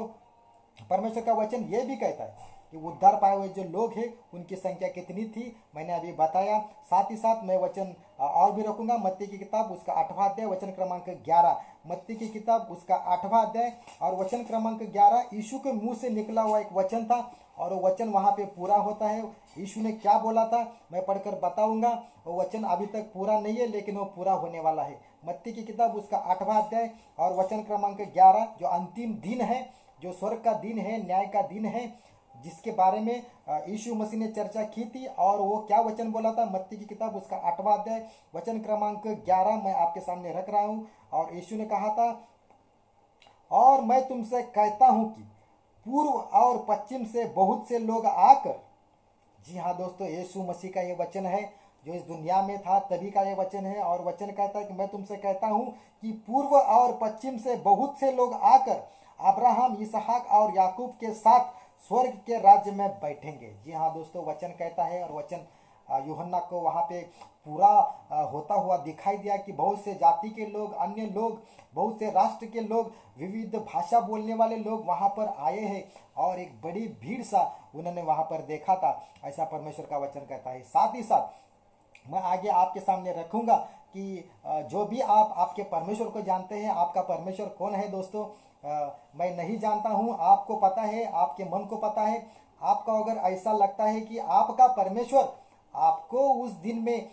परमेश्वर का वचन ये भी कहता है कि उद्धार पाए हुए जो लोग हैं उनकी संख्या कितनी थी, मैंने अभी बताया। साथ ही साथ मैं वचन और भी रखूंगा। मत्ती की किताब उसका 8वां अध्याय वचन क्रमांक 11, मत्ती की किताब उसका 8वां अध्याय और वचन क्रमांक 11, यीशु के मुंह से निकला हुआ एक वचन था और वो वचन वहां पे पूरा होता है। यीशु ने क्या बोला था मैं पढ़कर बताऊंगा। वो वचन अभी तक पूरा नहीं है लेकिन वो पूरा होने वाला है। मत्ती की किताब उसका 8वां अध्याय और वचन क्रमांक 11, जो अंतिम दिन है, जो स्वर्ग का दिन है, न्याय का दिन है, जिसके बारे में यीशु मसीह ने चर्चा की थी। और वो क्या वचन बोला था? मत्ती की किताब उसका 8वां अध्याय वचन क्रमांक 11 मैं आपके सामने रख रहा हूं। और यीशु ने कहा था, और मैं तुमसे कहता हूं कि पूर्व और पश्चिम से बहुत से लोग आकर। जी हाँ दोस्तों, यीशु मसीह का ये वचन है, जो इस दुनिया में था तभी का ये वचन है। और वचन कहता है कि मैं तुमसे कहता हूं कि पूर्व और पश्चिम से बहुत से लोग आकर अब्राहम, इसहाक और याकूब के साथ स्वर्ग के राज्य में बैठेंगे। जी हाँ दोस्तों, वचन कहता है और वचन यूहन्ना को वहाँ पे पूरा होता हुआ दिखाई दिया कि बहुत से जाति के लोग, अन्य लोग, बहुत से राष्ट्र के लोग, विविध भाषा बोलने वाले लोग वहाँ पर आए हैं और एक बड़ी भीड़ सा उन्होंने वहाँ पर देखा था, ऐसा परमेश्वर का वचन कहता है। साथ ही साथ मैं आगे आपके सामने रखूंगा कि जो भी आप आपके परमेश्वर को जानते हैं, आपका परमेश्वर कौन है दोस्तों, मैं नहीं जानता हूं, आपको पता है, आपके मन को पता है। आपका अगर ऐसा लगता है कि आपका परमेश्वर आपको उस दिन में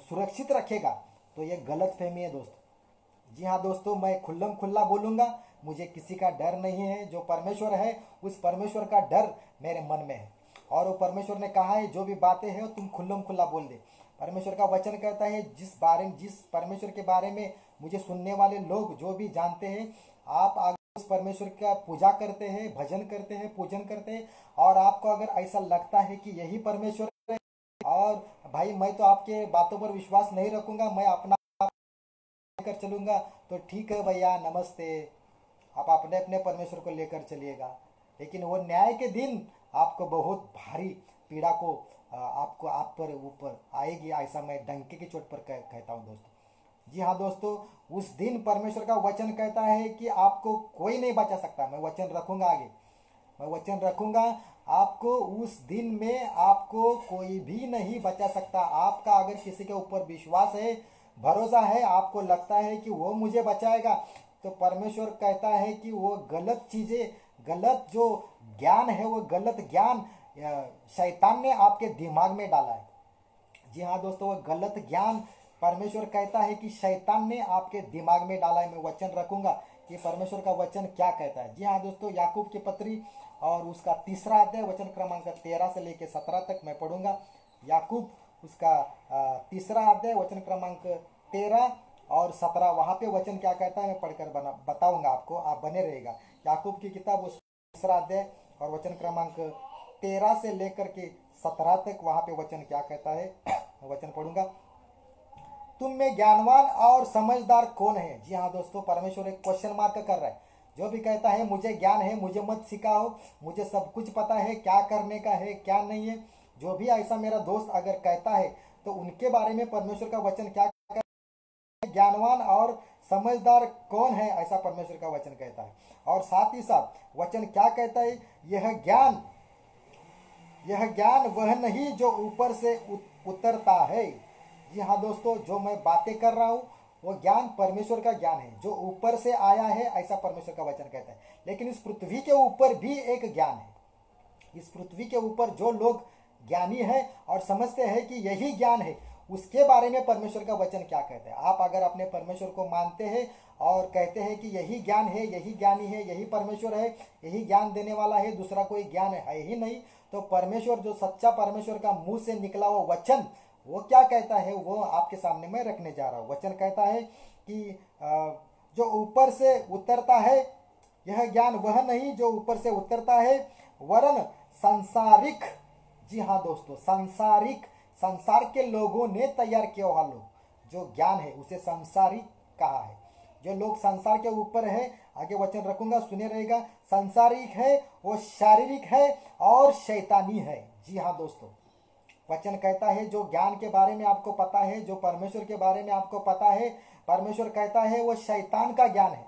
सुरक्षित रखेगा, तो ये गलत फहमी है दोस्तों। जी हाँ दोस्तों, मैं खुल्लम खुल्ला बोलूंगा, मुझे किसी का डर नहीं है। जो परमेश्वर है उस परमेश्वर का डर मेरे मन में है, और वो परमेश्वर ने कहा है जो भी बातें हैं तुम खुल्लम खुल्ला बोल दे। परमेश्वर का वचन कहता है जिस परमेश्वर के बारे में मुझे सुनने वाले लोग जो भी जानते हैं, आप अगर उस परमेश्वर का पूजा करते हैं, भजन करते हैं, पूजन करते हैं, और आपको अगर ऐसा लगता है कि यही परमेश्वर है, और भाई मैं तो आपके बातों पर विश्वास नहीं रखूंगा, मैं अपना कर चलूंगा, तो ठीक है भैया, नमस्ते, आप अपने अपने परमेश्वर को लेकर चलिएगा। लेकिन वो न्याय के दिन आपको बहुत भारी पीड़ा को आपको आप पर ऊपर आएगी, ऐसा मैं डंके की चोट पर कहता हूँ दोस्तों। जी हाँ दोस्तों, उस दिन परमेश्वर का वचन कहता है कि आपको कोई नहीं बचा सकता। मैं वचन रखूंगा आगे, मैं वचन रखूंगा, आपको उस दिन में आपको कोई भी नहीं बचा सकता। आपका अगर किसी के ऊपर विश्वास है, भरोसा है, आपको लगता है कि वो मुझे बचाएगा, तो परमेश्वर कहता है कि वो गलत चीजें, गलत जो ज्ञान है, वो गलत ज्ञान शैतान ने आपके दिमाग में डाला है। जी हाँ दोस्तों, वो गलत ज्ञान परमेश्वर कहता है कि शैतान ने आपके दिमाग में डाला है। मैं वचन रखूंगा कि परमेश्वर का वचन क्या कहता है। जी हाँ दोस्तों, याकूब की पत्री और उसका 3रा अध्याय वचन क्रमांक 13 से लेकर 17 तक मैं पढ़ूंगा। याकूब उसका 3रा अध्याय वचन क्रमांक 13 और 17, वहां पे वचन क्या कहता है मैं पढ़कर बताऊंगा आपको, आप बने रहेगा। याकूब की किताब उस 3रा अध्याय और वचन क्रमांक 13 से लेकर के 17 तक, वहां पे वचन क्या कहता है वचन पढ़ूंगा। तुम में ज्ञानवान और समझदार कौन है? जी हाँ दोस्तों, परमेश्वर एक क्वेश्चन मार्क कर रहा है। जो भी कहता है मुझे ज्ञान है, मुझे मत सिखाओ, मुझे सब कुछ पता है, क्या करने का है क्या नहीं है, जो भी ऐसा मेरा दोस्त अगर कहता है, तो उनके बारे में परमेश्वर का वचन क्या कहता है? ज्ञानवान और समझदार कौन है, ऐसा परमेश्वर का वचन कहता है। और साथ ही साथ वचन क्या कहता है? यह ज्ञान वह नहीं जो ऊपर से उतरता है। जी हाँ दोस्तों, जो मैं बातें कर रहा हूँ वो ज्ञान परमेश्वर का ज्ञान है, जो ऊपर से आया है, ऐसा परमेश्वर का वचन कहता है। लेकिन इस पृथ्वी के ऊपर भी एक ज्ञान है। इस पृथ्वी के ऊपर जो लोग ज्ञानी है और समझते हैं कि यही ज्ञान है, उसके बारे में परमेश्वर का वचन क्या कहता है। आप अगर अपने परमेश्वर को मानते हैं और कहते हैं कि यही ज्ञान है, यही ज्ञानी है, यही परमेश्वर है, यही ज्ञान देने वाला है, दूसरा कोई ज्ञान है ही नहीं, तो परमेश्वर, जो सच्चा परमेश्वर का मुंह से निकला वो वचन, वो क्या कहता है, वो आपके सामने मैं रखने जा रहा हूँ। वचन कहता है कि जो ऊपर से उतरता है, यह ज्ञान वह नहीं जो ऊपर से उतरता है, वरन सांसारिक। जी हाँ दोस्तों, सांसारिक, संसार के लोगों ने तैयार किया हुआ लोग जो ज्ञान है उसे सांसारिक कहा है। जो लोग संसार के ऊपर है, आगे वचन रखूंगा, सुने रहेगा, सांसारिक है, वो शारीरिक है और शैतानी है। जी हाँ दोस्तों, वचन कहता है जो ज्ञान के बारे में आपको पता है, जो परमेश्वर के बारे में आपको पता है, परमेश्वर कहता है वो शैतान का ज्ञान है,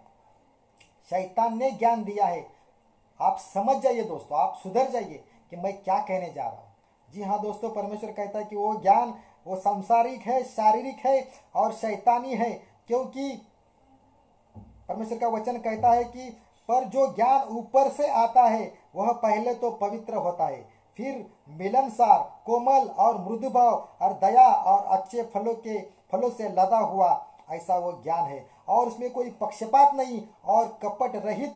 शैतान ने ज्ञान दिया है। आप समझ जाइए दोस्तों, आप सुधर जाइए कि मैं क्या कहने जा रहा हूं। जी हाँ दोस्तों, परमेश्वर कहता है कि वो ज्ञान वो सांसारिक है, शारीरिक है और शैतानी है, क्योंकि परमेश्वर का वचन कहता है कि पर जो ज्ञान ऊपर से आता है वह पहले तो पवित्र होता है, फिर मिलनसार, कोमल और मृदु भाव और दया और अच्छे फलों से लदा हुआ, ऐसा वो ज्ञान है, और उसमें कोई पक्षपात नहीं और कपट रहित।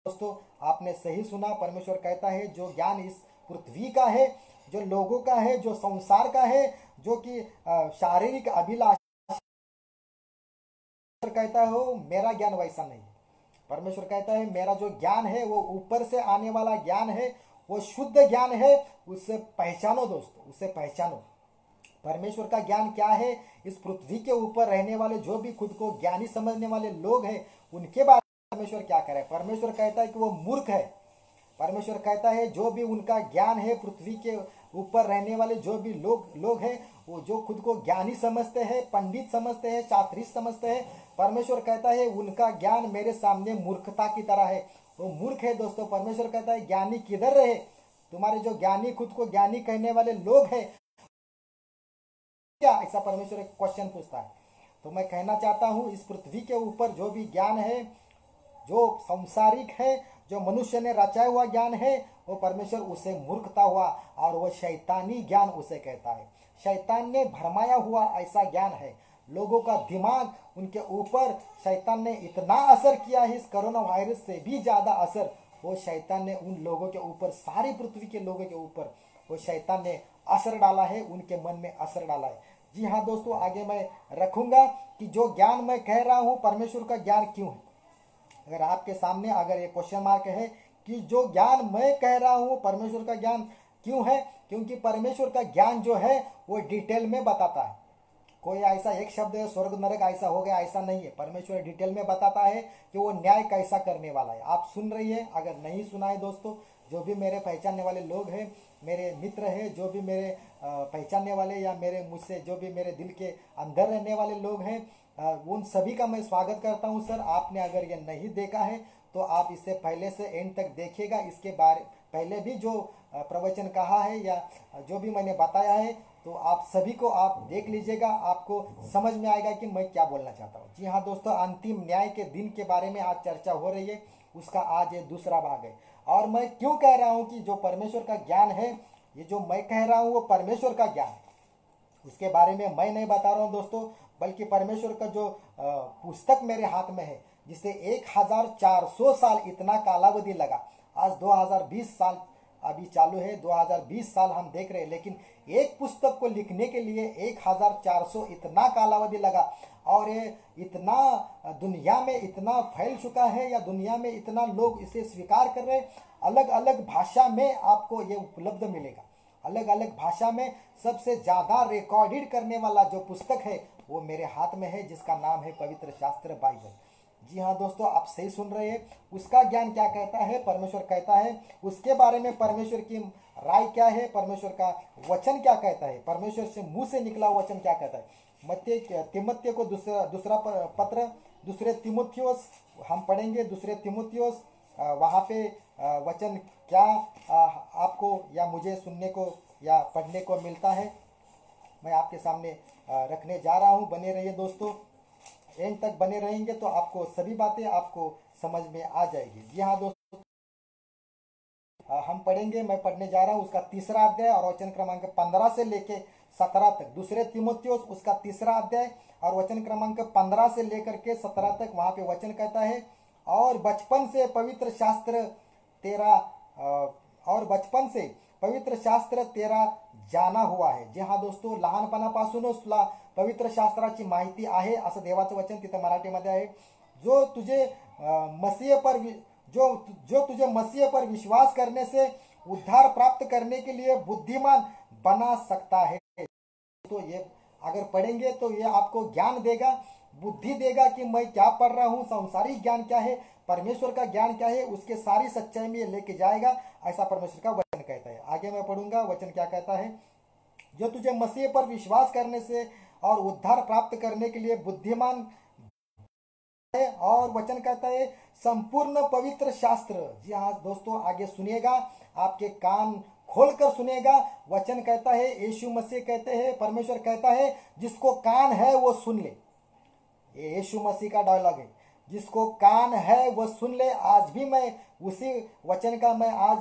दोस्तों, आपने सही सुना, परमेश्वर कहता है जो ज्ञान इस पृथ्वी का है, जो लोगों का है, जो संसार का है, जो कि शारीरिक अभिलाषा, कहता है हो मेरा ज्ञान वैसा नहीं। परमेश्वर कहता है मेरा जो ज्ञान है वो ऊपर से आने वाला ज्ञान है, वो शुद्ध ज्ञान है, उससे पहचानो दोस्तों, उससे पहचानो। परमेश्वर का ज्ञान क्या है? इस पृथ्वी के ऊपर रहने वाले जो भी खुद को ज्ञानी समझने वाले लोग हैं, उनके बारे में परमेश्वर क्या करे? परमेश्वर कहता है कि वो मूर्ख है। परमेश्वर कहता है जो भी उनका ज्ञान है पृथ्वी के ऊपर रहने वाले जो भी लोग लोग हैं, वो जो खुद को ज्ञानी समझते हैं, पंडित समझते हैं, शास्त्री समझते हैं, परमेश्वर कहता है उनका ज्ञान मेरे सामने मूर्खता की तरह है। वो मूर्ख है दोस्तों। परमेश्वर कहता है ज्ञानी किधर रहे? तुम्हारे जो ज्ञानी, खुद को ज्ञानी कहने वाले लोग हैं क्या? ऐसा परमेश्वर एक क्वेश्चन पूछता है। तो मैं कहना चाहता हूं, इस पृथ्वी के ऊपर जो भी ज्ञान है, जो संसारिक है, जो मनुष्य ने रचाया हुआ ज्ञान है, वो परमेश्वर उसे मूर्खता हुआ और वो शैतानी ज्ञान उसे कहता है। शैतान ने भरमाया हुआ ऐसा ज्ञान है। लोगों का दिमाग, उनके ऊपर शैतान ने इतना असर किया है, इस कोरोना वायरस से भी ज्यादा असर वो शैतान ने उन लोगों के ऊपर, सारी पृथ्वी के लोगों के ऊपर वो शैतान ने असर डाला है, उनके मन में असर डाला है। जी हाँ दोस्तों, आगे मैं रखूंगा कि जो ज्ञान मैं कह रहा हूं परमेश्वर का ज्ञान क्यों है। अगर आपके सामने अगर ये क्वेश्चन मार्क है कि जो ज्ञान मैं कह रहा हूं परमेश्वर का ज्ञान क्यों है, क्योंकि परमेश्वर का ज्ञान जो है वो डिटेल में बताता है। कोई ऐसा एक शब्द है स्वर्ग नरक ऐसा हो गया, ऐसा नहीं है। परमेश्वर डिटेल में बताता है कि वो न्याय कैसा करने वाला है। आप सुन रही है, अगर नहीं सुना है दोस्तों, जो भी मेरे पहचानने वाले लोग हैं, मेरे मित्र हैं, जो भी मेरे पहचानने वाले या मेरे मुझसे जो भी मेरे दिल के अंदर रहने वाले लोग हैं, उन सभी का मैं स्वागत करता हूं। सर, आपने अगर ये नहीं देखा है तो आप इससे पहले से एंड तक देखिएगा। इसके बारे पहले भी जो प्रवचन कहा है या जो भी मैंने बताया है, तो आप सभी को आप देख लीजिएगा, आपको समझ में आएगा कि मैं क्या बोलना चाहता हूँ। जी हाँ दोस्तों, अंतिम न्याय के दिन के बारे में आज चर्चा हो रही है, उसका आज ये दूसरा भाग है। और मैं क्यों कह रहा हूँ कि जो परमेश्वर का ज्ञान है, ये जो मैं कह रहा हूँ वो परमेश्वर का ज्ञान है। उसके बारे में मैं नहीं बता रहा हूँ दोस्तों, बल्कि परमेश्वर का जो पुस्तक मेरे हाथ में है, जिसे 1400 साल इतना कालावधि लगा। आज 2020 साल अभी चालू है, 2020 साल हम देख रहे हैं, लेकिन एक पुस्तक को लिखने के लिए 1400 इतना कालावधि लगा। और ये इतना दुनिया में इतना फैल चुका है, या दुनिया में इतना लोग इसे स्वीकार कर रहे हैं। अलग अलग भाषा में आपको ये उपलब्ध मिलेगा। अलग अलग भाषा में सबसे ज्यादा रिकॉर्डेड करने वाला जो पुस्तक है वो मेरे हाथ में है, जिसका नाम है पवित्र शास्त्र बाइबल। जी हाँ दोस्तों, आप सही सुन रहे हैं। उसका ज्ञान क्या कहता है, परमेश्वर कहता है, उसके बारे में परमेश्वर की राय क्या है, परमेश्वर का वचन क्या कहता है, परमेश्वर से मुंह से निकला वचन क्या कहता है। तिमोथेयोस को दूसरा पत्र, दूसरे तिमोथेयोस हम पढ़ेंगे, दूसरे तिमोथेयोस, वहाँ पे वचन क्या आपको या मुझे सुनने को या पढ़ने को मिलता है, मैं आपके सामने रखने जा रहा हूँ। बने रहिए दोस्तों, एंड तक बने रहेंगे तो आपको सभी बातें आपको समझ में आ जाएगी। जी हाँ दोस्तों, हम पढ़ेंगे, मैं पढ़ने जा रहा हूँ उसका तीसरा अध्याय और वचन क्रमांक 15 से लेके 17 तक। दूसरे तिमोथेयोस उसका तीसरा अध्याय और वचन क्रमांक 15 से लेकर के 17 तक। वहां पे वचन कहता है, और बचपन से पवित्र शास्त्र तेरा जाना हुआ है। जी हाँ दोस्तों, लहानपणापासूनच तुला पवित्र शास्त्राची माहिती आहे, असं देवाचं वचन तिथं मराठीमध्ये आहे। जो तुझे तुझे मसीह पर विश्वास करने से उद्धार प्राप्त करने के लिए बुद्धिमान बना सकता है। तो ये अगर पढ़ेंगे तो ये आपको ज्ञान देगा, बुद्धि देगा कि मैं क्या पढ़ रहा हूँ, संसारिक ज्ञान क्या है, परमेश्वर का ज्ञान क्या है, उसके सारी सच्चाई में ये लेके जाएगा। ऐसा परमेश्वर का वचन कहता है। आगे मैं पढ़ूंगा, वचन क्या कहता है। जो तुझे मसीह पर विश्वास करने से और उद्धार प्राप्त करने के लिए बुद्धिमान है। और वचन कहता है संपूर्ण पवित्र शास्त्र। जी हाँ दोस्तों, आगे सुनिएगा, आपके कान खोलकर सुनिएगा। वचन कहता है, यीशु मसीह कहते हैं, परमेश्वर कहता है, जिसको कान है वो सुन ले। ये यीशु मसीह का डायलॉग है, जिसको कान है वो सुन ले। आज भी मैं उसी वचन का मैं आज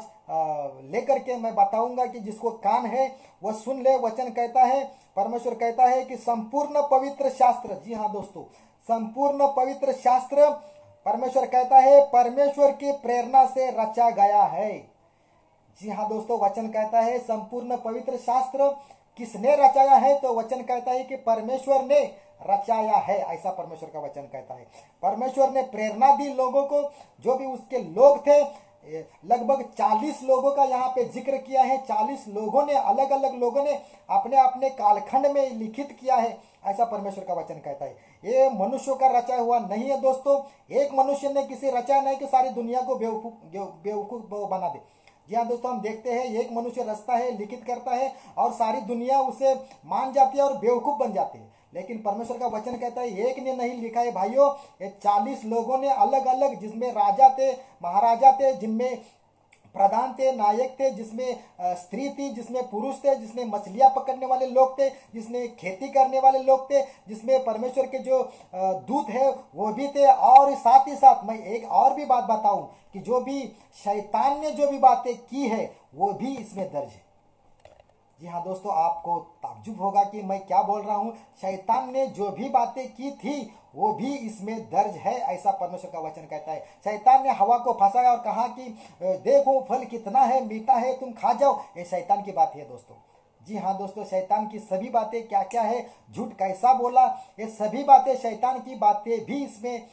लेकर के मैं बताऊंगा कि जिसको कान है वो सुन ले। वचन कहता है, परमेश्वर कहता है कि संपूर्ण पवित्र शास्त्र, जी हाँ दोस्तों, संपूर्ण पवित्र शास्त्र, परमेश्वर कहता है, परमेश्वर की प्रेरणा से रचा गया है। जी हाँ दोस्तों, वचन कहता है संपूर्ण पवित्र शास्त्र किसने रचाया है, तो वचन कहता है कि परमेश्वर ने रचाया है। ऐसा परमेश्वर का वचन कहता है। परमेश्वर ने प्रेरणा दी लोगों को, जो भी उसके लोग थे। लगभग 40 लोगों का यहाँ पे जिक्र किया है। 40 लोगों ने, अलग अलग लोगों ने अपने अपने कालखंड में लिखित किया है। ऐसा परमेश्वर का वचन कहता है। ये मनुष्यों का रचाया हुआ नहीं है दोस्तों। एक मनुष्य ने किसी रचाया नहीं कि सारी दुनिया को बेवकूफ बना दे। जी हाँ दोस्तों, हम देखते हैं एक मनुष्य रचता है, लिखित करता है और सारी दुनिया उसे मान जाती है और बेवकूफ बन जाती है। लेकिन परमेश्वर का वचन कहता है एक ने नहीं लिखा है भाइयों, ये 40 लोगों ने अलग अलग, जिसमें राजा थे, महाराजा थे, जिनमें प्रधान थे, नायक थे, जिसमें स्त्री थी, जिसमें पुरुष थे, जिसमें मछलियां पकड़ने वाले लोग थे, जिसमें खेती करने वाले लोग थे, जिसमें परमेश्वर के जो दूत है वो भी थे। और साथ ही साथ मैं एक और भी बात बताऊं कि जो भी शैतान ने जो भी बातें की है वो भी इसमें दर्ज है। जी हाँ दोस्तों, आपको ताज्जुब होगा कि मैं क्या बोल रहा हूँ। शैतान ने जो भी बातें की थी वो भी इसमें दर्ज है, ऐसा परमेश्वर का वचन कहता है। शैतान ने हवा को फंसाया और कहा कि देखो फल कितना है, मीठा है, तुम खा जाओ। ये शैतान की बात है दोस्तों। जी हाँ दोस्तों, शैतान की सभी बातें क्या क्या है, झूठ कैसा बोला, ये सभी बातें, शैतान की बातें भी इसमें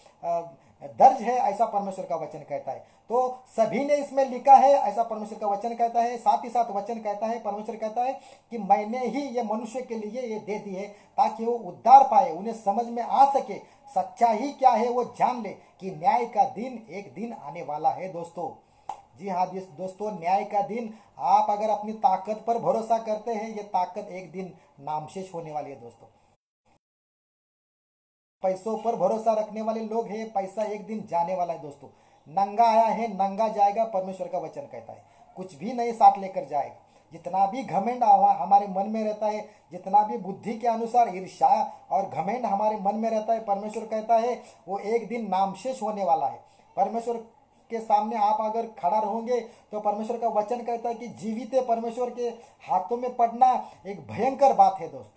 दर्ज है, ऐसा परमेश्वर का वचन कहता है। तो सभी ने इसमें लिखा है, ऐसा परमेश्वर का वचन कहता है। साथ ही साथ वचन कहता है, परमेश्वर कहता है कि मैंने ही ये मनुष्य के लिए ये दे दी है ताकि वो उद्धार पाए, उन्हें समझ में आ सके सच्चाई क्या है, वो जान ले कि न्याय का दिन एक दिन आने वाला है दोस्तों। जी हाँ दोस्तों, न्याय का दिन, आप अगर अपनी ताकत पर भरोसा करते हैं, ये ताकत एक दिन नामशेष होने वाली है दोस्तों। पैसों पर भरोसा रखने वाले लोग हैं, पैसा एक दिन जाने वाला है दोस्तों। नंगा आया है, नंगा जाएगा, परमेश्वर का वचन कहता है। कुछ भी नहीं साथ लेकर जाएगा। जितना भी घमंड हमारे मन में रहता है, जितना भी बुद्धि के अनुसार ईर्ष्या और घमंड हमारे मन में रहता है, परमेश्वर कहता है वो एक दिन नामशेष होने वाला है। परमेश्वर के सामने आप अगर खड़ा रहोगे तो परमेश्वर का वचन कहता है कि जीवित परमेश्वर के हाथों में पड़ना एक भयंकर बात है दोस्तों।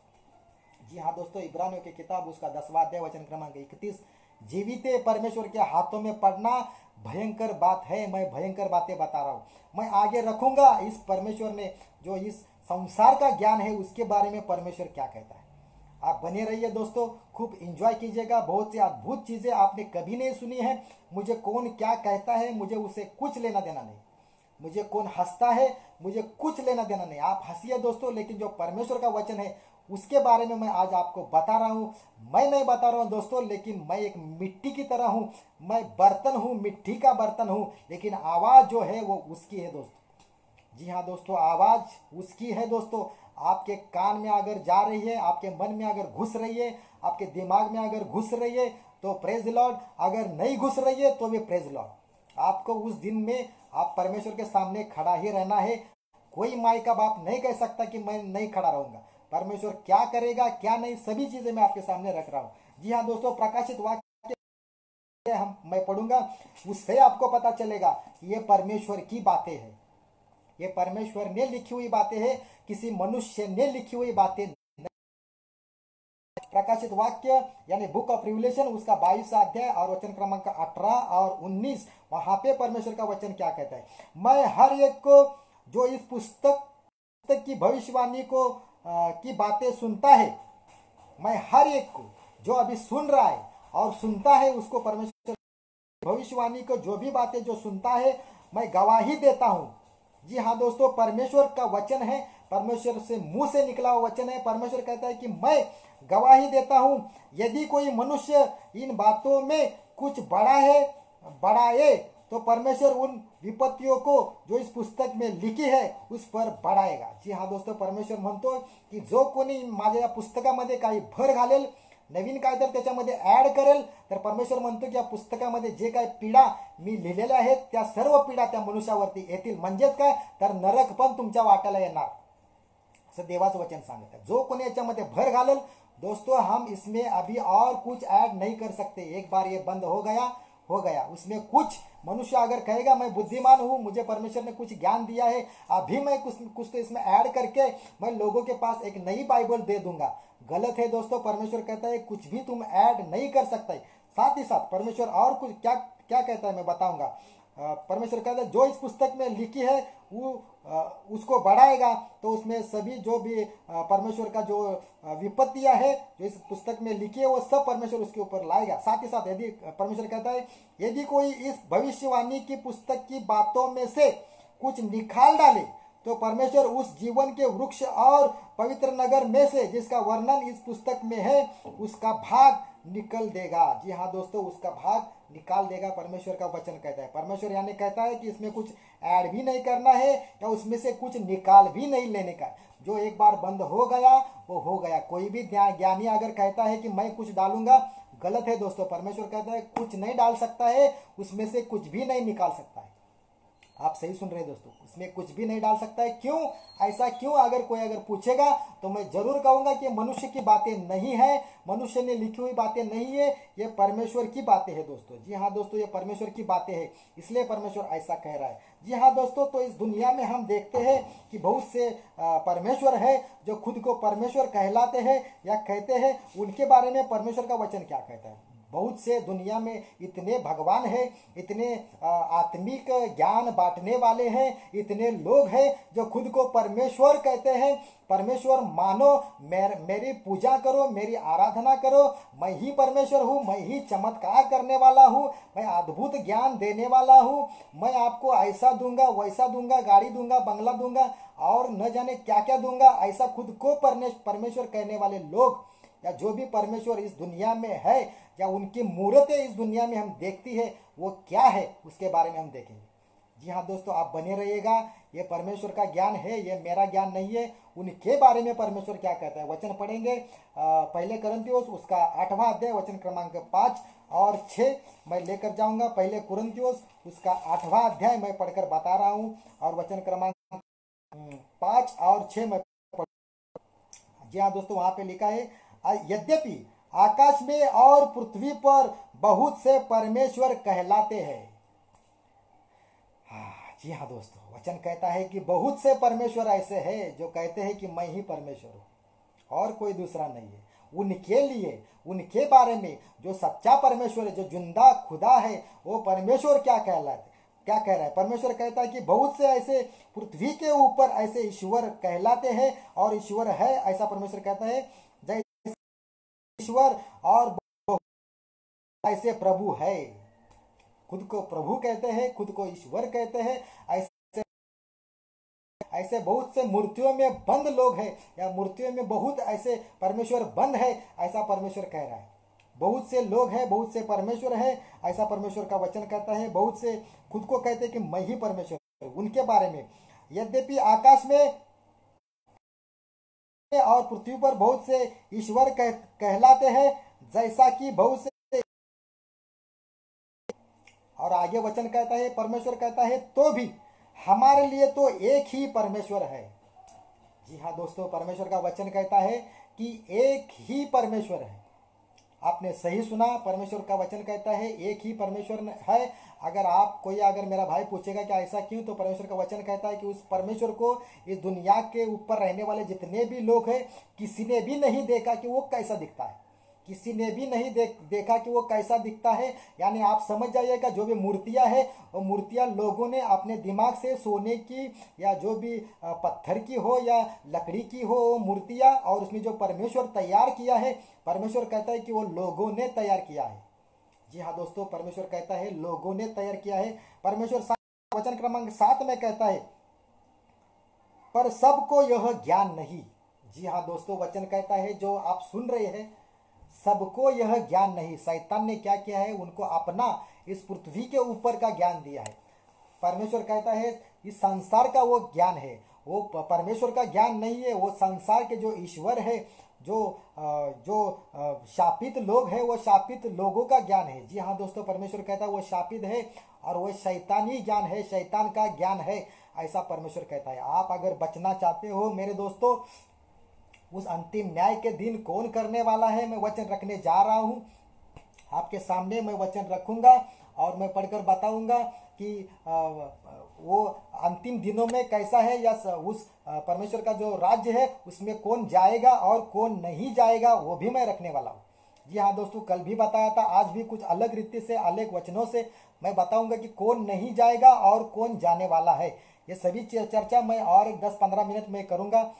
जी हाँ दोस्तों, इब्रानियों की किताब उसका 10वां अध्याय वचन क्रमांक 31, जीवित परमेश्वर के हाथों में पड़ना भयंकर बात है। मैं भयंकर बातें बता रहा हूँ, मैं आगे रखूंगा इस परमेश्वर ने जो इस संसार का ज्ञान है उसके बारे में परमेश्वर क्या कहता है। आप बने रहिए दोस्तों, खूब एंजॉय कीजिएगा। बहुत सी अद्भुत चीजें आपने कभी नहीं सुनी है। मुझे कौन क्या कहता है मुझे उससे कुछ लेना देना नहीं, मुझे कौन हंसता है मुझे कुछ लेना देना नहीं। आप हंसिए दोस्तों, लेकिन जो परमेश्वर का वचन है उसके बारे में मैं आज आपको बता रहा हूं। मैं नहीं बता रहा हूं दोस्तों, लेकिन मैं एक मिट्टी की तरह हूं, मैं बर्तन हूं, मिट्टी का बर्तन हूं, लेकिन आवाज जो है वो उसकी है दोस्तों। जी हाँ दोस्तों, आवाज उसकी है दोस्तों। आपके कान में अगर जा रही है, आपके मन में अगर घुस रही है, आपके दिमाग में अगर घुस रही है तो प्रेज लॉर्ड, अगर नहीं घुस रही है तो भी प्रेज लॉर्ड। आपको उस दिन में आप परमेश्वर के सामने खड़ा ही रहना है। कोई माई का बाप नहीं कह सकता कि मैं नहीं खड़ा रहूंगा। परमेश्वर क्या करेगा क्या नहीं, सभी चीजें मैं आपके सामने रख रहा हूं। जी हाँ दोस्तों, प्रकाशित वाक्य मैं पढ़ूंगा, उससे आपको पता चलेगा कि ये परमेश्वर की बातें हैं, ये परमेश्वर ने लिखी हुई बातें हैं, किसी मनुष्य ने लिखी हुई बातें। प्रकाशित वाक्य यानी बुक ऑफ रिवलेशन उसका 22 अध्याय और वचन क्रमांक 18 और 19, वहां पे परमेश्वर का वचन क्या कहता है। मैं हर एक को जो इस पुस्तक की भविष्यवाणी को की बातें सुनता है, मैं हर एक को जो अभी सुन रहा है और सुनता है उसको परमेश्वर भविष्यवाणी को जो भी बातें जो सुनता है मैं गवाही देता हूं। जी हाँ दोस्तों, परमेश्वर का वचन है, परमेश्वर से मुंह से निकला हुआ वचन है। परमेश्वर कहता है कि मैं गवाही देता हूं, यदि कोई मनुष्य इन बातों में कुछ बढ़ाए तो परमेश्वर उन विपत्तियों को जो इस पुस्तक में लिखी है उस पर बढ़ाएगा। जी हाँ दोस्तों, परमेश्वर म्हणतो की जो कोणी माझ्या या पुस्तकामध्ये काही भर घालेल, नवीन काय तर त्याच्यामध्ये ऍड करेल, तर परमेश्वर म्हणतो की या पुस्तकामध्ये जे काही पीडा मी लिहिलेल्या आहेत त्या सर्व पीडा त्या मनुष्यावरती येतील। म्हणजेच काय तर नरक पण तुमच्या वाट्याला येणार, असं देवाचं वचन सांगत है। जो कोणी याच्यामध्ये भर घालेल दोस्तों, हम इसमें अभी और कुछ ऐड नहीं कर सकते। एक बार ये बंद हो गया। उसमें कुछ मनुष्य अगर कहेगा मैं बुद्धिमान हूं, मुझे परमेश्वर ने कुछ ज्ञान दिया है, अभी मैं कुछ तो इसमें ऐड करके मैं लोगों के पास एक नई बाइबल दे दूंगा, गलत है दोस्तों। परमेश्वर कहता है कुछ भी तुम ऐड नहीं कर सकते। साथ ही साथ परमेश्वर और कुछ क्या क्या कहता है मैं बताऊंगा। परमेश्वर कहता है जो इस पुस्तक में लिखी है वो उसको बढ़ाएगा, तो उसमें सभी जो भी परमेश्वर का जो विपत्तियां है जो इस पुस्तक में लिखी है वो सब परमेश्वर उसके ऊपर लाएगा। साथ ही साथ यदि परमेश्वर कहता है यदि कोई इस भविष्यवाणी की पुस्तक की बातों में से कुछ निकाल डाले तो परमेश्वर उस जीवन के वृक्ष और पवित्र नगर में से जिसका वर्णन इस पुस्तक में है उसका भाग निकल देगा। जी हाँ दोस्तों, उसका भाग निकाल देगा, परमेश्वर का वचन कहता है। परमेश्वर यानी कहता है कि इसमें कुछ ऐड भी नहीं करना है या उसमें से कुछ निकाल भी नहीं लेने का। जो एक बार बंद हो गया वो हो गया। कोई भी ज्ञानी अगर कहता है कि मैं कुछ डालूंगा, गलत है दोस्तों। परमेश्वर कहता है कुछ नहीं डाल सकता है, उसमें से कुछ भी नहीं निकाल सकता है। आप सही सुन रहे हैं दोस्तों, इसमें कुछ भी नहीं डाल सकता है। क्यों? ऐसा क्यों? अगर कोई पूछेगा तो मैं जरूर कहूंगा कि मनुष्य की बातें नहीं है, मनुष्य ने लिखी हुई बातें नहीं है, ये परमेश्वर की बातें हैं दोस्तों। जी हाँ दोस्तों, ये परमेश्वर की बातें हैं, इसलिए परमेश्वर ऐसा कह रहा है। जी हाँ दोस्तों, तो इस दुनिया में हम देखते हैं कि बहुत से परमेश्वर है जो खुद को परमेश्वर कहलाते हैं या कहते हैं। उनके बारे में परमेश्वर का वचन क्या कहता है? बहुत से दुनिया में इतने भगवान हैं, इतने आत्मिक ज्ञान बांटने वाले हैं, इतने लोग हैं जो खुद को परमेश्वर कहते हैं। परमेश्वर मानो, मेरी पूजा करो, मेरी आराधना करो, मैं ही परमेश्वर हूँ, मैं ही चमत्कार करने वाला हूँ, मैं अद्भुत ज्ञान देने वाला हूँ, मैं आपको ऐसा दूंगा वैसा दूंगा, गाड़ी दूंगा, बंगला दूंगा और न जाने क्या क्या दूंगा। ऐसा खुद को परमेश्वर कहने वाले लोग या जो भी परमेश्वर इस दुनिया में है या उनकी मूर्तें इस दुनिया में हम देखती है, वो क्या है उसके बारे में हम देखेंगे। जी हाँ दोस्तों, आप बने रहिएगा। ये परमेश्वर का ज्ञान है, ये मेरा ज्ञान नहीं है। उनके बारे में परमेश्वर क्या कहता है वचन पढ़ेंगे। पहले कुरिन्थियोस उसका 8वां अध्याय वचन क्रमांक 5 और 6 मैं लेकर जाऊंगा। पहले कुरिन्थियोस उसका 8वां अध्याय मैं पढ़कर बता रहा हूँ और वचन क्रमांक 5 और 6 में। जी हाँ दोस्तों, वहां पे लिखा है, यद्यपि आकाश में और पृथ्वी पर बहुत से परमेश्वर कहलाते हैं। जी हाँ दोस्तों, वचन कहता है कि बहुत से परमेश्वर ऐसे हैं जो कहते हैं कि मैं ही परमेश्वर हूं और कोई दूसरा नहीं है। उनके लिए, उनके बारे में जो सच्चा परमेश्वर है, जो जिंदा खुदा है, वो परमेश्वर क्या कहलाते, क्या कह रहा है? परमेश्वर कहता है कि बहुत से ऐसे पृथ्वी के ऊपर ऐसे ईश्वर कहलाते हैं और ईश्वर है, ऐसा परमेश्वर कहता है। जय ईश्वर और ऐसे प्रभु है, खुद को प्रभु कहते हैं, खुद को ईश्वर कहते हैं। ऐसे ऐसे बहुत से मूर्तियों में बंद लोग हैं या मूर्तियों में बहुत ऐसे परमेश्वर बंद है, ऐसा परमेश्वर कह रहा है। बहुत से लोग हैं, बहुत से परमेश्वर है, ऐसा परमेश्वर का वचन कहता है। बहुत से खुद को कहते हैं कि मैं ही परमेश्वर हूं। उनके बारे में, यद्यपि आकाश में और पृथ्वी पर बहुत से ईश्वर कहलाते हैं, जैसा कि बहुत से। और आगे वचन कहता है, परमेश्वर कहता है तो भी हमारे लिए तो एक ही परमेश्वर है। जी हाँ दोस्तों, परमेश्वर का वचन कहता है कि एक ही परमेश्वर है। आपने सही सुना, परमेश्वर का वचन कहता है एक ही परमेश्वर है। अगर अगर मेरा भाई पूछेगा कि ऐसा क्यों, तो परमेश्वर का वचन कहता है कि उस परमेश्वर को इस दुनिया के ऊपर रहने वाले जितने भी लोग हैं, किसी ने भी नहीं देखा कि वो कैसा दिखता है, किसी ने भी नहीं देखा कि वो कैसा दिखता है। यानी आप समझ जाइएगा, जो भी मूर्तियां है वो मूर्तियां लोगों ने अपने दिमाग से, सोने की या जो भी पत्थर की हो या लकड़ी की हो वो मूर्तियां, और उसमें जो परमेश्वर तैयार किया है, परमेश्वर कहता है कि वो लोगों ने तैयार किया है। जी हाँ दोस्तों, परमेश्वर कहता है लोगों ने तैयार किया है। परमेश्वर वचन क्रमांक 7 में कहता है, पर सबको यह ज्ञान नहीं। जी हाँ दोस्तों, वचन कहता है जो आप सुन रहे हैं, सबको यह ज्ञान नहीं। शैतान ने क्या किया है, उनको अपना इस पृथ्वी के ऊपर का ज्ञान दिया है। परमेश्वर कहता है इस संसार का वो ज्ञान है, वो परमेश्वर का ज्ञान नहीं है। वो संसार के जो ईश्वर है, जो शापित लोग हैं, वो शापित लोगों का ज्ञान है। जी हाँ दोस्तों, परमेश्वर कहता है वो शापित है और वो शैतानी ज्ञान है, शैतान का ज्ञान है, ऐसा परमेश्वर कहता है। आप अगर बचना चाहते हो मेरे दोस्तों, उस अंतिम न्याय के दिन कौन करने वाला है, मैं वचन रखने जा रहा हूं आपके सामने। मैं वचन रखूंगा और मैं पढ़कर बताऊंगा कि वो अंतिम दिनों में कैसा है, या उस परमेश्वर का जो राज्य है उसमें कौन जाएगा और कौन नहीं जाएगा, वो भी मैं रखने वाला हूँ। जी हाँ दोस्तों, कल भी बताया था, आज भी कुछ अलग रीति से, अलग वचनों से मैं बताऊंगा कि कौन नहीं जाएगा और कौन जाने वाला है। ये सभी चर्चा मैं और एक 10-15 मिनट में करूंगा।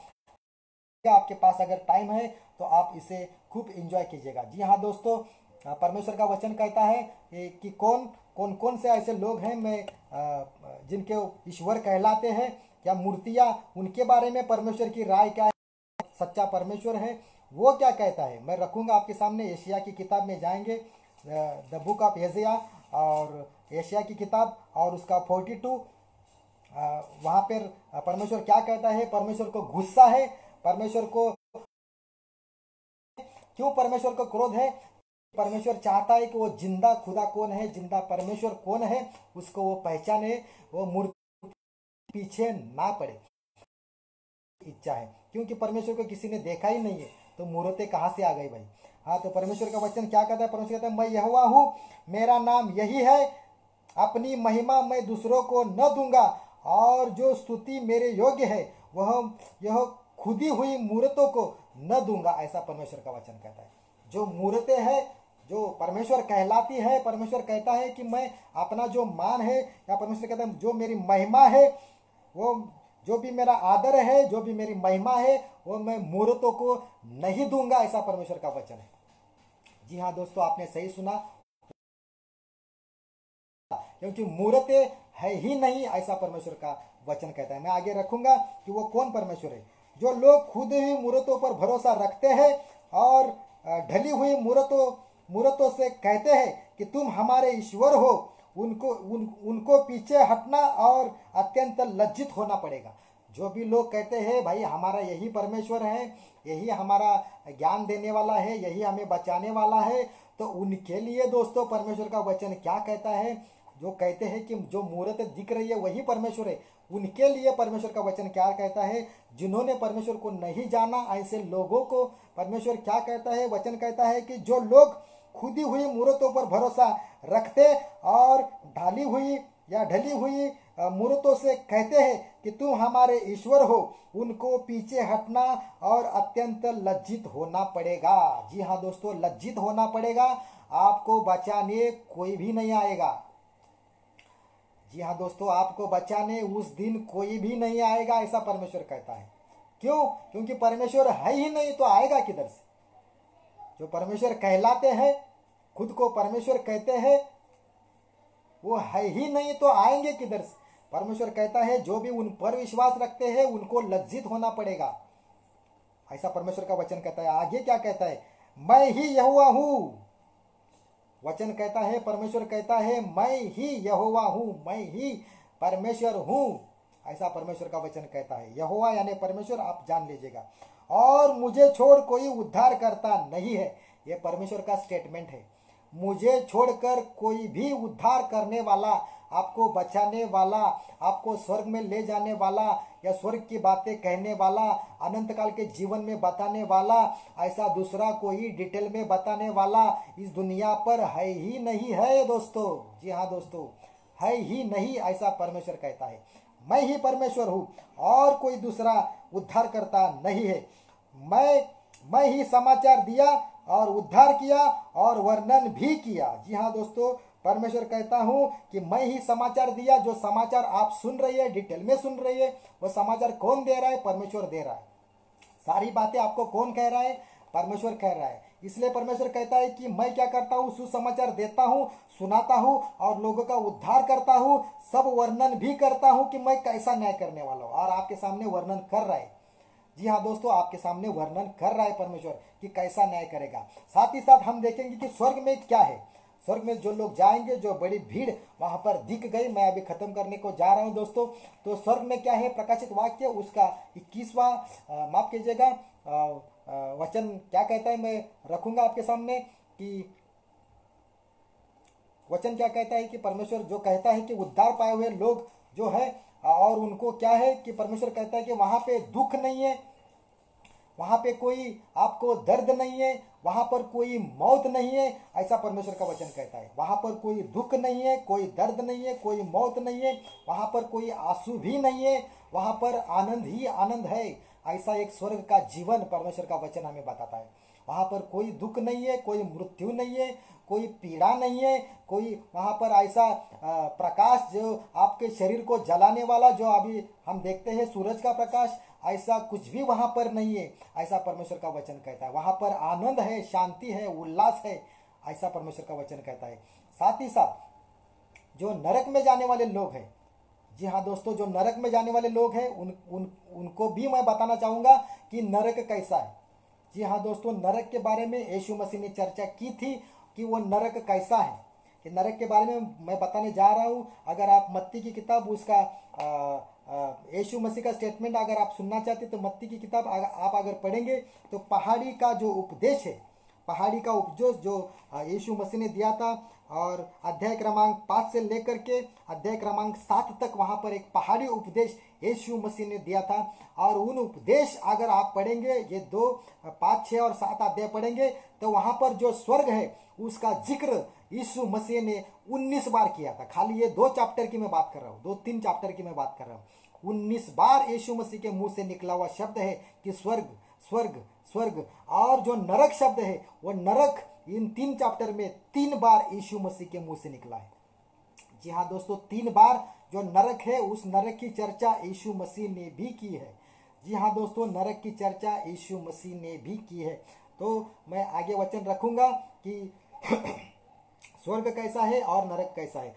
आपके पास अगर टाइम है तो आप इसे खूब एंजॉय कीजिएगा। जी हाँ दोस्तों, परमेश्वर का वचन कहता है कि कौन से ऐसे लोग हैं मैं जिनके ईश्वर कहलाते हैं या मूर्तियां, उनके बारे में परमेश्वर की राय क्या है। सच्चा परमेश्वर है, वो क्या कहता है मैं रखूंगा आपके सामने। एशिया की किताब में जाएंगे, द बुक ऑफ एशिया, और एशिया की किताब और उसका 42, वहाँ पर परमेश्वर क्या कहता है। परमेश्वर को गुस्सा है, परमेश्वर को क्यों परमेश्वर को क्रोध है। परमेश्वर चाहता है कि वो जिंदा खुदा कौन है, जिंदा परमेश्वर कौन है, उसको वो पहचाने, वो मूर्ति पीछे ना पड़े। इच्छा है, क्योंकि परमेश्वर को किसी ने देखा ही नहीं है, तो मूर्तें कहाँ से आ गई भाई। हाँ, तो परमेश्वर का वचन क्या कहता है। परमेश्वर कहता है मैं यहोवा हूँ, मेरा नाम यही है, अपनी महिमा मैं दूसरों को न दूंगा, और जो स्तुति मेरे योग्य है वह यह खुदी हुई मूर्तों को न दूंगा। ऐसा परमेश्वर का वचन कहता है। जो मूर्तें हैं, जो परमेश्वर कहलाती है, परमेश्वर कहता है कि मैं अपना जो मान है, या परमेश्वर कहता है जो मेरी महिमा है, वो जो भी मेरा आदर है, जो भी मेरी महिमा है, वो मैं मूर्तों को नहीं दूंगा। ऐसा परमेश्वर का वचन है। जी हाँ दोस्तों, आपने सही सुना, क्योंकि मूर्तें है ही नहीं, ऐसा परमेश्वर का वचन कहता है। मैं आगे रखूंगा कि वो कौन परमेश्वर है। जो लोग खुद ही मूर्तों पर भरोसा रखते हैं और ढली हुई मूर्तों से कहते हैं कि तुम हमारे ईश्वर हो, उनको पीछे हटना और अत्यंत लज्जित होना पड़ेगा। जो भी लोग कहते हैं भाई हमारा यही परमेश्वर है, यही हमारा ज्ञान देने वाला है, यही हमें बचाने वाला है, तो उनके लिए दोस्तों परमेश्वर का वचन क्या कहता है। जो कहते हैं कि जो मूर्त दिख रही है वही परमेश्वर है, उनके लिए परमेश्वर का वचन क्या कहता है। जिन्होंने परमेश्वर को नहीं जाना, ऐसे लोगों को परमेश्वर क्या कहता है। वचन कहता है कि जो लोग खुदी हुई मूर्तों पर भरोसा रखते और ढली हुई मूर्तों से कहते हैं कि तुम हमारे ईश्वर हो, उनको पीछे हटना और अत्यंत लज्जित होना पड़ेगा। जी हाँ दोस्तों, लज्जित होना पड़ेगा। आपको बचाने कोई भी नहीं आएगा। जी हाँ दोस्तों, आपको बचाने उस दिन कोई भी नहीं आएगा, ऐसा परमेश्वर कहता है। क्यों? क्योंकि परमेश्वर है ही नहीं, तो आएगा किधर से। जो परमेश्वर कहलाते हैं, खुद को परमेश्वर कहते हैं, वो है ही नहीं, तो आएंगे किधर से। परमेश्वर कहता है जो भी उन पर विश्वास रखते हैं उनको लज्जित होना पड़ेगा, ऐसा परमेश्वर का वचन कहता है। आगे क्या कहता है, मैं ही यहोवा हूं। वचन कहता है, परमेश्वर कहता है मैं ही यहोवा हूं, मैं ही परमेश्वर हूं, ऐसा परमेश्वर का वचन कहता है। यहोवा यानी परमेश्वर, आप जान लीजिएगा। और मुझे छोड़ कोई उद्धार करता नहीं है, यह परमेश्वर का स्टेटमेंट है। मुझे छोड़कर कोई भी उद्धार करने वाला, आपको बचाने वाला, आपको स्वर्ग में ले जाने वाला, या स्वर्ग की बातें कहने वाला, अनंत काल के जीवन में बताने वाला, ऐसा दूसरा कोई डिटेल में बताने वाला इस दुनिया पर है ही नहीं है दोस्तों। जी हाँ दोस्तों, है ही नहीं, ऐसा परमेश्वर कहता है। मैं ही परमेश्वर हूँ और कोई दूसरा उद्धार करता नहीं है। मैं ही समाचार दिया और उद्धार किया और वर्णन भी किया। जी हाँ दोस्तों, परमेश्वर कहता हूं कि मैं ही समाचार दिया। जो समाचार आप सुन रही है, डिटेल में सुन रही है, वो समाचार कौन दे रहा है? परमेश्वर दे रहा है। सारी बातें आपको कौन कह रहा है? परमेश्वर कह रहा है। इसलिए परमेश्वर कहता है कि मैं क्या करता हूँ, सुसमाचार देता हूँ, सुनाता हूँ और लोगों का उद्धार करता हूँ, सब वर्णन भी करता हूँ कि मैं कैसा न्याय करने वाला हूँ, और आपके सामने वर्णन कर रहा है। जी हाँ दोस्तों, आपके सामने वर्णन कर रहा है परमेश्वर कि कैसा न्याय करेगा। साथ ही साथ हम देखेंगे कि स्वर्ग में क्या है। स्वर्ग में जो लोग जाएंगे, जो बड़ी भीड़ वहां पर दिख गई, मैं अभी खत्म करने को जा रहा हूं दोस्तों। तो स्वर्ग में क्या है, प्रकाशित वाक्य उसका 21वां, माफ कीजिएगा, वचन क्या कहता है, मैं रखूंगा आपके सामने कि वचन क्या कहता है कि परमेश्वर जो कहता है कि उद्धार पाए हुए लोग जो है, और उनको क्या है कि परमेश्वर कहता है कि वहां पे दुख नहीं है, वहां पे कोई आपको दर्द नहीं है, वहां पर कोई मौत नहीं है, ऐसा परमेश्वर का वचन कहता है। वहां पर कोई दुख नहीं है, कोई दर्द नहीं है, कोई मौत नहीं है, वहां पर कोई आंसू भी नहीं है, वहां पर आनंद ही आनंद है। ऐसा एक स्वर्ग का जीवन परमेश्वर का वचन हमें बताता है। वहां पर कोई दुख नहीं है, कोई मृत्यु नहीं है, कोई पीड़ा नहीं है, कोई वहां पर ऐसा प्रकाश जो आपके शरीर को जलाने वाला, जो अभी हम देखते हैं सूरज का प्रकाश, ऐसा कुछ भी वहां पर नहीं है, ऐसा परमेश्वर का वचन कहता है। वहां पर आनंद है, शांति है, उल्लास है, ऐसा परमेश्वर का वचन कहता है। साथ ही साथ जो नरक में जाने वाले लोग हैं, जी हाँ दोस्तों, जो नरक में जाने वाले लोग हैं उनको भी मैं बताना चाहूंगा कि नरक कैसा है। जी हाँ दोस्तों, नरक के बारे में यीशु मसीह ने चर्चा की थी कि वो नरक कैसा है। कि नरक के बारे में मैं बताने जा रहा हूँ। अगर आप मत्ती की किताब उसका यीशु मसीह का स्टेटमेंट अगर आप सुनना चाहते तो मत्ती की किताब आप अगर पढ़ेंगे तो पहाड़ी का जो उपदेश है, पहाड़ी का उपदेश जो यीशु मसीह ने दिया था, और अध्याय क्रमांक 5 से लेकर के अध्याय क्रमांक 7 तक वहाँ पर एक पहाड़ी उपदेश यीशु मसीह ने दिया था। और उन उपदेश अगर आप पढ़ेंगे, ये 2, 5, 6 और 7 अध्याय पढ़ेंगे तो वहाँ पर जो स्वर्ग है उसका जिक्र यीशु मसीह ने 19 बार किया था। खाली ये 2 चैप्टर की मैं बात कर रहा हूँ, 2-3 चैप्टर की मैं बात कर रहा हूँ। 19 बार यीशु मसीह के मुंह से निकला हुआ शब्द है कि स्वर्ग स्वर्ग स्वर्ग। और जो नरक शब्द है वो नरक इन 3 चैप्टर में 3 बार यीशु मसीह के मुंह से निकला है। जी हाँ दोस्तों, 3 बार जो नरक है उस नरक की चर्चा यीशु मसीह ने भी की है। जी हाँ दोस्तों, नरक की चर्चा यीशु मसीह ने भी की है। तो मैं आगे वचन रखूंगा कि स्वर्ग कैसा है और नरक कैसा है।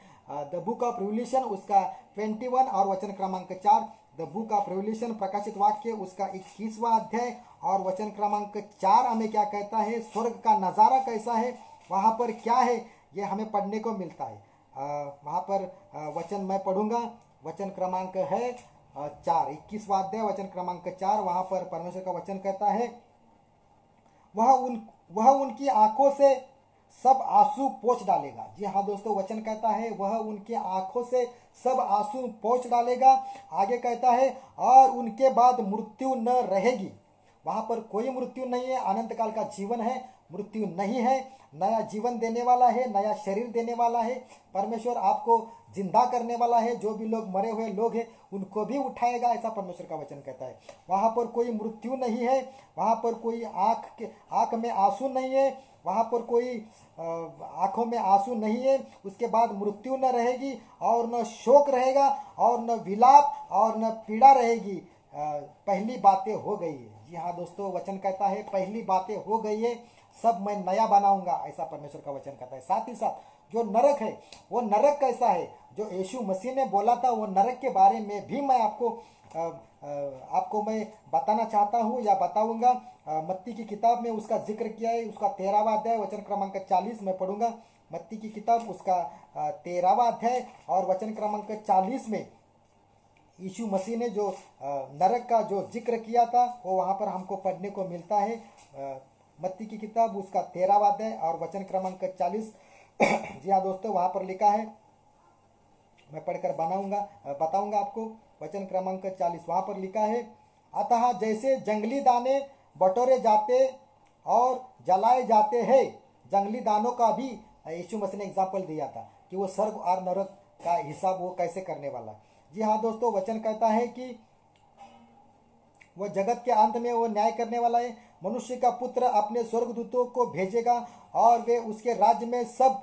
द बुक ऑफ रिवोल्यूशन उसका 21 और वचन क्रमांक 4। द बुक ऑफ रिवोल्यूशन प्रकाशित वाक्य उसका 21वां अध्याय और वचन क्रमांक 4 हमें क्या कहता है, स्वर्ग का नज़ारा कैसा है, वहाँ पर क्या है, ये हमें पढ़ने को मिलता है। वहाँ पर वचन मैं पढ़ूंगा। वचन क्रमांक है 4, 21वां अध्याय वचन क्रमांक 4। वहाँ पर परमेश्वर का वचन कहता है, वह उनकी आंखों से सब आंसू पोंछ डालेगा। जी हाँ दोस्तों, वचन कहता है वह उनकी आंखों से सब आंसू पोंछ डालेगा। आगे कहता है और उनके बाद मृत्यु न रहेगी। वहां पर कोई मृत्यु नहीं है, अनंत काल का जीवन है, मृत्यु नहीं है, नया जीवन देने वाला है, नया शरीर देने वाला है। परमेश्वर आपको जिंदा करने वाला है। जो भी लोग मरे हुए लोग हैं उनको भी उठाएगा, ऐसा परमेश्वर का वचन कहता है। वहां पर कोई मृत्यु नहीं है, वहां पर कोई आंख में आंसू नहीं है, वहां पर कोई आंखों में आंसू नहीं है। उसके बाद मृत्यु न रहेगी और न शोक रहेगा और न विलाप और न पीड़ा रहेगी। पहली बातें हो गई है। जी हाँ दोस्तों, वचन कहता है पहली बातें हो गई है, सब मैं नया बनाऊंगा, ऐसा परमेश्वर का वचन कहता है। साथ ही साथ जो नरक है वो नरक कैसा है, जो यीशु मसीह ने बोला था वो नरक के बारे में भी मैं आपको मैं बताना चाहता हूँ या बताऊंगा। मत्ती की किताब में उसका जिक्र किया है, उसका 13वां अध्याय वचन क्रमांक 40 मैं पढ़ूंगा। मत्ती की किताब उसका 13वां अध्याय और वचन क्रमांक 40 में यीशु मसीह ने जो नरक का जो जिक्र किया था वो वहाँ पर हमको पढ़ने को मिलता है। मत्ती की किताब उसका 13वां अध्याय और वचन क्रमांक 40। जी हाँ दोस्तों, वहाँ पर लिखा है, मैं पढ़कर बताऊंगा आपको। वचन क्रमांक 40 वहाँ पर लिखा है, अतः जैसे जंगली दाने बटोरे जाते और जलाए जाते हैं, जंगली दानों का भी यीशु मसीह ने एग्जाम्पल दिया था कि वो स्वर्ग और नरक का हिसाब वो कैसे करने वाला। जी हाँ दोस्तों, वचन कहता है कि वह जगत के अंत में वो न्याय करने वाला है। मनुष्य का पुत्र अपने स्वर्गदूतों को भेजेगा और वे उसके राज्य में सब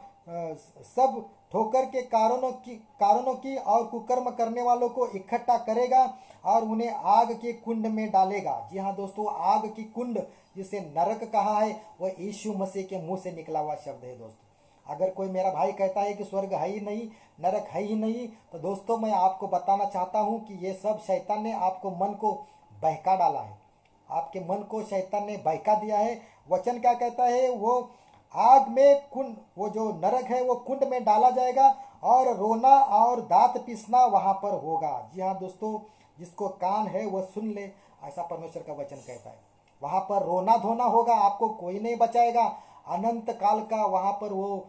ठोकर के कारणों की और कुकर्म करने वालों को इकट्ठा करेगा और उन्हें आग के कुंड में डालेगा। जी हाँ दोस्तों, आग की कुंड जिसे नरक कहा है वह यीशु मसीह के मुंह से निकला हुआ शब्द है। दोस्तों, अगर कोई मेरा भाई कहता है कि स्वर्ग है ही नहीं, नरक है ही नहीं, तो दोस्तों मैं आपको बताना चाहता हूँ कि ये सब शैतान ने आपको मन को बहका डाला है। आपके मन को शैतान ने बहका दिया है। वचन क्या कहता है, वो आग में कुंड, वो जो नरक है वो कुंड में डाला जाएगा और रोना और दांत पीसना वहां पर होगा। जी हाँ दोस्तों, जिसको कान है वो सुन ले, ऐसा परमेश्वर का वचन कहता है। वहां पर रोना धोना होगा, आपको कोई नहीं बचाएगा। अनंत काल का वहां पर वो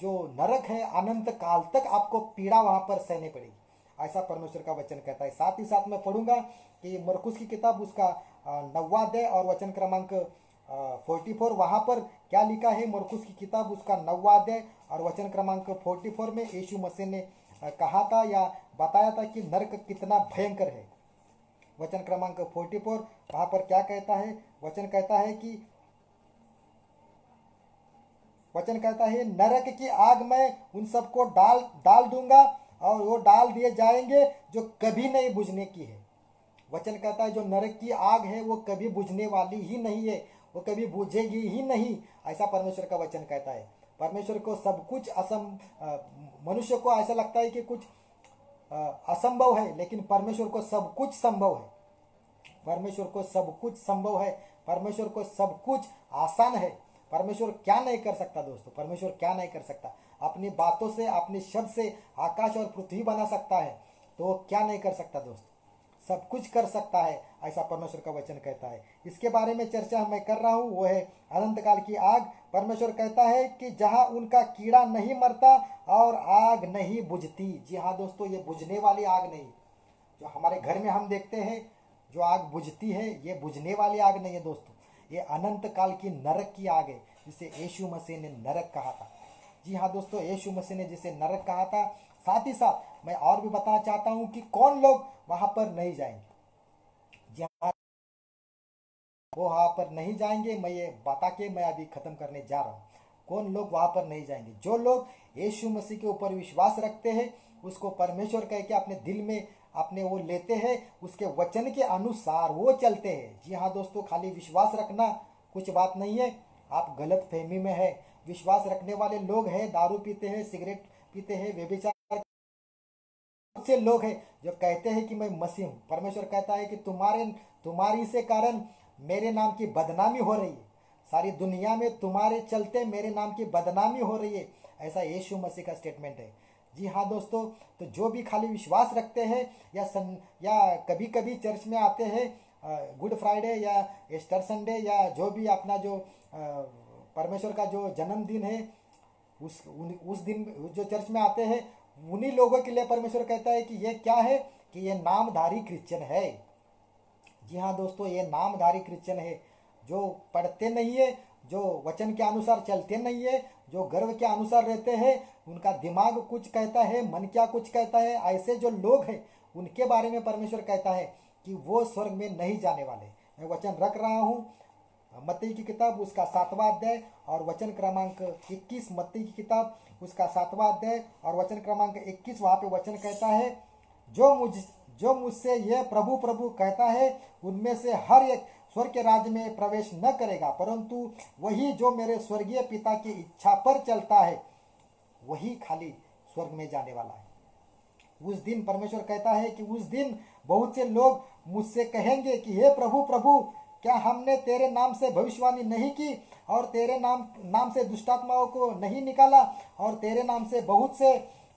जो नरक है, अनंत काल तक आपको पीड़ा वहां पर सहनी पड़ेगी, ऐसा परमेश्वर का वचन कहता है। साथ ही साथ मैं पढ़ूंगा कि मरकुस की किताब उसका 9वां अध्याय और वचन क्रमांक 44 वहां पर क्या लिखा है। मरकुस की किताब उसका 9वां अध्याय और वचन क्रमांक 44 में यीशु मसीह ने कहा था या बताया था कि नरक कितना भयंकर है। वचन क्रमांक 44 वहां पर क्या कहता है, वचन कहता है नरक की आग में उन सबको डाल दूंगा और वो डाल दिए जाएंगे जो कभी नहीं बुझने की है। वचन कहता है जो नरक की आग है वो कभी बुझने वाली ही नहीं है, वो कभी बुझेगी ही नहीं, ऐसा परमेश्वर का वचन कहता है। परमेश्वर को सब कुछ मनुष्य को ऐसा लगता है कि कुछ असंभव है, लेकिन परमेश्वर को सब कुछ संभव है। परमेश्वर को सब कुछ संभव है, परमेश्वर को सब कुछ आसान है। परमेश्वर क्या नहीं कर सकता दोस्तों, परमेश्वर क्या नहीं कर सकता। अपनी बातों से, अपने शब्द से आकाश और पृथ्वी बना सकता है, तो वो क्या नहीं कर सकता दोस्तों, सब कुछ कर सकता है, ऐसा परमेश्वर का वचन कहता है। इसके बारे में चर्चा मैं कर रहा हूँ, वो है अनंत काल की आग। परमेश्वर कहता है कि जहाँ उनका कीड़ा नहीं मरता और आग नहीं बुझती। जी हाँ दोस्तों, ये बुझने वाली आग नहीं, जो हमारे घर में हम देखते हैं जो आग बुझती है, ये बुझने वाली आग नहीं है दोस्तों, ये अनंत काल की नरक की आग है, जिसे यीशु मसीह ने नरक कहा था। जी हाँ दोस्तों, यीशु मसीह ने जिसे नरक कहा था। साथ ही साथ मैं और भी बताना चाहता हूँ कि कौन लोग वहां पर नहीं जाएंगे। जी हाँ, वो वहां पर नहीं जाएंगे, मैं ये बता के मैं अभी खत्म करने जा रहा हूँ। कौन लोग वहां पर नहीं जाएंगे? जो लोग यीशु मसीह के ऊपर विश्वास रखते हैं, उसको परमेश्वर कह के अपने दिल में अपने वो लेते हैं, उसके वचन के अनुसार वो चलते हैं। जी हाँ दोस्तों, खाली विश्वास रखना कुछ बात नहीं है, आप गलत फहमी में है। विश्वास रखने वाले लोग हैं, दारू पीते हैं, सिगरेट पीते हैं, व्यभिचार से लोग हैं जो कहते हैं कि मैं मसीह हूँ। परमेश्वर कहता है कि तुम्हारी से कारण मेरे नाम की बदनामी हो रही है, सारी दुनिया में तुम्हारे चलते मेरे नाम की बदनामी हो रही है, ऐसा यीशु मसीह का स्टेटमेंट है। जी हाँ दोस्तों, तो जो भी खाली विश्वास रखते हैं या कभी कभी चर्च में आते हैं, गुड फ्राइडे या ईस्टर संडे या जो भी अपना जो परमेश्वर का जो जन्मदिन है, उस दिन जो चर्च में आते हैं, उन्हीं लोगों के लिए परमेश्वर कहता है कि ये क्या है, कि ये नामधारी क्रिश्चियन है। जी हाँ दोस्तों, ये नामधारी क्रिश्चियन है, जो पढ़ते नहीं है, जो वचन के अनुसार चलते नहीं है, जो गर्व के अनुसार रहते हैं, उनका दिमाग कुछ कहता है, मन क्या कुछ कहता है, ऐसे जो लोग हैं उनके बारे में परमेश्वर कहता है कि वो स्वर्ग में नहीं जाने वाले। मैं वचन रख रहा हूँ, मत्ती की किताब उसका 7वां अध्याय और वचन क्रमांक 21। मत्ती की किताब उसका 7वां अध्याय और वचन क्रमांक 21, वहां पे वचन कहता है, जो मुझसे यह प्रभु प्रभु कहता है, उनमें से हर एक स्वर्ग के राज्य में प्रवेश न करेगा, परंतु वही जो मेरे स्वर्गीय पिता की इच्छा पर चलता है, वही खाली स्वर्ग में जाने वाला है। उस दिन परमेश्वर कहता है कि उस दिन बहुत से लोग मुझसे कहेंगे कि हे प्रभु प्रभु, क्या हमने तेरे नाम से भविष्यवाणी नहीं की, और तेरे नाम से दुष्टात्माओं को नहीं निकाला, और तेरे नाम से बहुत से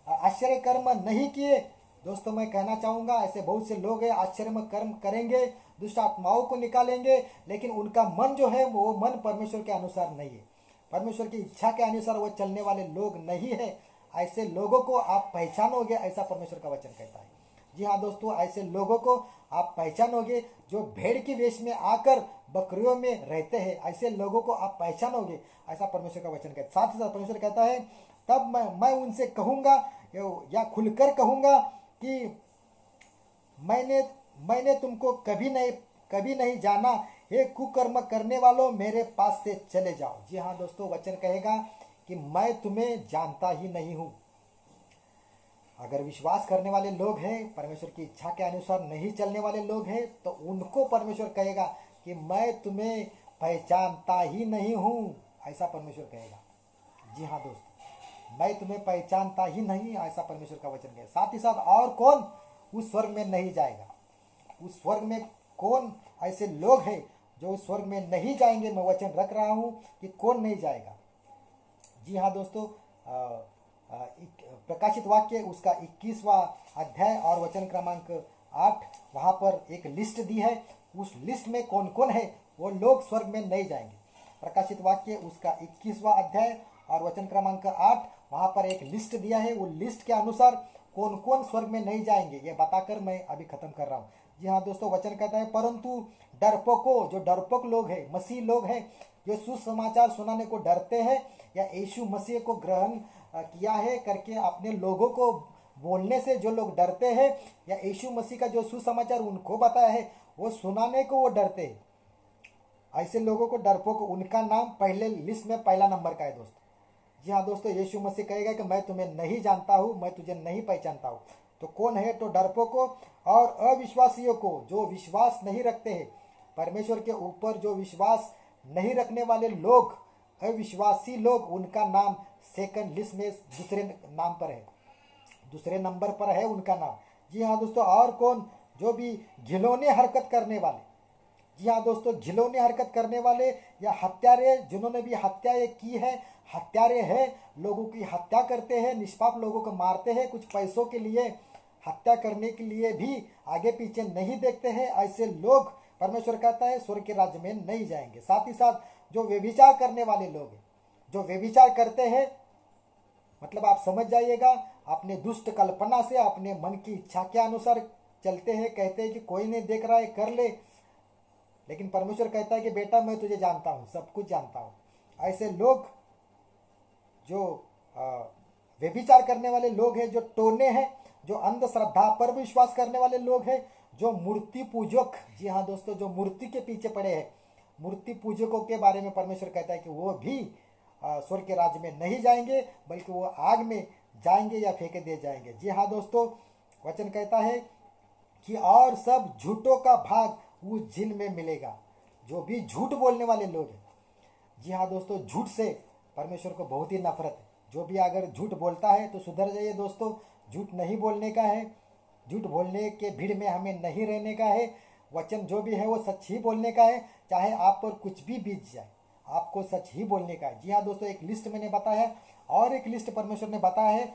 आश्चर्य कर्म नहीं किए? दोस्तों, मैं कहना चाहूंगा, ऐसे बहुत से लोग हैं, आश्चर्य कर्म करेंगे, दुष्ट आत्माओं को निकालेंगे, लेकिन उनका मन जो है वो मन परमेश्वर के अनुसार नहीं है, परमेश्वर की इच्छा के अनुसार वो चलने वाले लोग नहीं है। ऐसे लोगों को आप पहचानोगे, ऐसा परमेश्वर का वचन कहता है। जी हाँ दोस्तों, ऐसे लोगों को आप पहचानोगे जो भेड़ की वेश में आकर बकरियों में रहते हैं, ऐसे लोगों को आप पहचानोगे, ऐसा परमेश्वर का वचन कहता है। साथ ही साथ परमेश्वर कहता है, तब मैं उनसे कहूंगा या खुलकर कहूंगा कि मैंने तुमको कभी नहीं जाना, हे कुकर्म करने वालों, मेरे पास से चले जाओ। जी हाँ दोस्तों, वचन कहेगा कि मैं तुम्हें जानता ही नहीं हूं। अगर विश्वास करने वाले लोग हैं, परमेश्वर की इच्छा के अनुसार नहीं चलने वाले लोग हैं, तो उनको परमेश्वर कहेगा कि मैं तुम्हें पहचानता ही नहीं हूं, ऐसा परमेश्वर कहेगा। जी हाँ दोस्तों, मैं तुम्हें पहचानता ही नहीं, ऐसा परमेश्वर का वचन कहेगा। साथ ही साथ और कौन उस स्वर्ग में नहीं जाएगा? उस स्वर्ग में कौन ऐसे लोग हैं जो उस स्वर्ग में नहीं जाएंगे? मैं वचन रख रहा हूं कि कौन नहीं जाएगा। जी हाँ दोस्तों, प्रकाशित वाक्य उसका 21वां अध्याय और वचन क्रमांक 8, वहां पर एक लिस्ट दी है। उस लिस्ट में कौन कौन है वो लोग स्वर्ग में नहीं जाएंगे। प्रकाशित वाक्य उसका 21वां अध्याय और वचन क्रमांक 8, वहां पर एक लिस्ट दिया है। वो लिस्ट के अनुसार कौन कौन स्वर्ग में नहीं जाएंगे ये बताकर मैं अभी खत्म कर रहा हूँ। जी हाँ दोस्तों, वचन कहता है, परंतु डरपोकों, जो डरपोक लोग हैं, मसीह लोग हैं, जो सुसमाचार सुनाने को डरते हैं या यीशु मसीह को ग्रहण किया है करके अपने लोगों को बोलने से जो लोग डरते हैं, या यीशु मसीह का जो सुसमाचार उनको बताया है वो सुनाने को वो डरते हैं, ऐसे लोगों को डरपोक, उनका नाम पहले लिस्ट में पहला नंबर का है दोस्तों। जी हाँ दोस्तों, यीशु मसीह कहेगा कि मैं तुम्हें नहीं जानता हूँ, मैं तुझे नहीं पहचानता हूँ। तो कौन है? तो डरपोकों और अविश्वासियों को, जो विश्वास नहीं रखते हैं परमेश्वर के ऊपर, जो विश्वास नहीं रखने वाले लोग, अविश्वासी लोग, उनका नाम सेकंड लिस्ट में दूसरे नाम पर है, दूसरे नंबर पर है उनका नाम। जी हाँ दोस्तों, और कौन? जो भी घिनौनी हरकत करने वाले, जी हाँ दोस्तों, घिनौनी हरकत करने वाले या हत्यारे जिन्होंने भी हत्याएं की है, हत्यारे हैं, लोगों की हत्या करते हैं, निष्पाप लोगों को मारते हैं, कुछ पैसों के लिए हत्या करने के लिए भी आगे पीछे नहीं देखते हैं, ऐसे लोग परमेश्वर कहता है स्वर्ग के राज्य में नहीं जाएंगे। साथ ही साथ जो व्यभिचार करने वाले लोग हैं, जो व्यभिचार करते हैं, मतलब आप समझ जाइएगा, अपने दुष्ट कल्पना से अपने मन की इच्छा के अनुसार चलते हैं, कहते हैं कि कोई नहीं देख रहा है कर ले, लेकिन परमेश्वर कहता है कि बेटा मैं तुझे जानता हूँ, सब कुछ जानता हूँ। ऐसे लोग जो व्यभिचार करने वाले लोग हैं, जो टोने हैं, जो अंधश्रद्धा पर विश्वास करने वाले लोग हैं, जो मूर्ति पूजक, जी हाँ दोस्तों, जो मूर्ति के पीछे पड़े हैं, मूर्ति पूजकों के बारे में परमेश्वर कहता है कि वो भी स्वर्ग के राज्य में नहीं जाएंगे, बल्कि वो आग में जाएंगे या फेंके दे जाएंगे। जी हाँ दोस्तों, वचन कहता है कि और सब झूठों का भाग उस जिन में मिलेगा, जो भी झूठ बोलने वाले लोग हैं। जी हाँ दोस्तों, झूठ से परमेश्वर को बहुत ही नफरत है। जो भी अगर झूठ बोलता है तो सुधर जाइए दोस्तों, झूठ नहीं बोलने का है, झूठ बोलने के भीड़ में हमें नहीं रहने का है। वचन जो भी है वो सच ही बोलने का है, चाहे आप पर कुछ भी बीत जाए, आपको सच ही बोलने का है। जी हाँ दोस्तों, एक लिस्ट मैंने बताया और एक लिस्ट परमेश्वर ने बताया है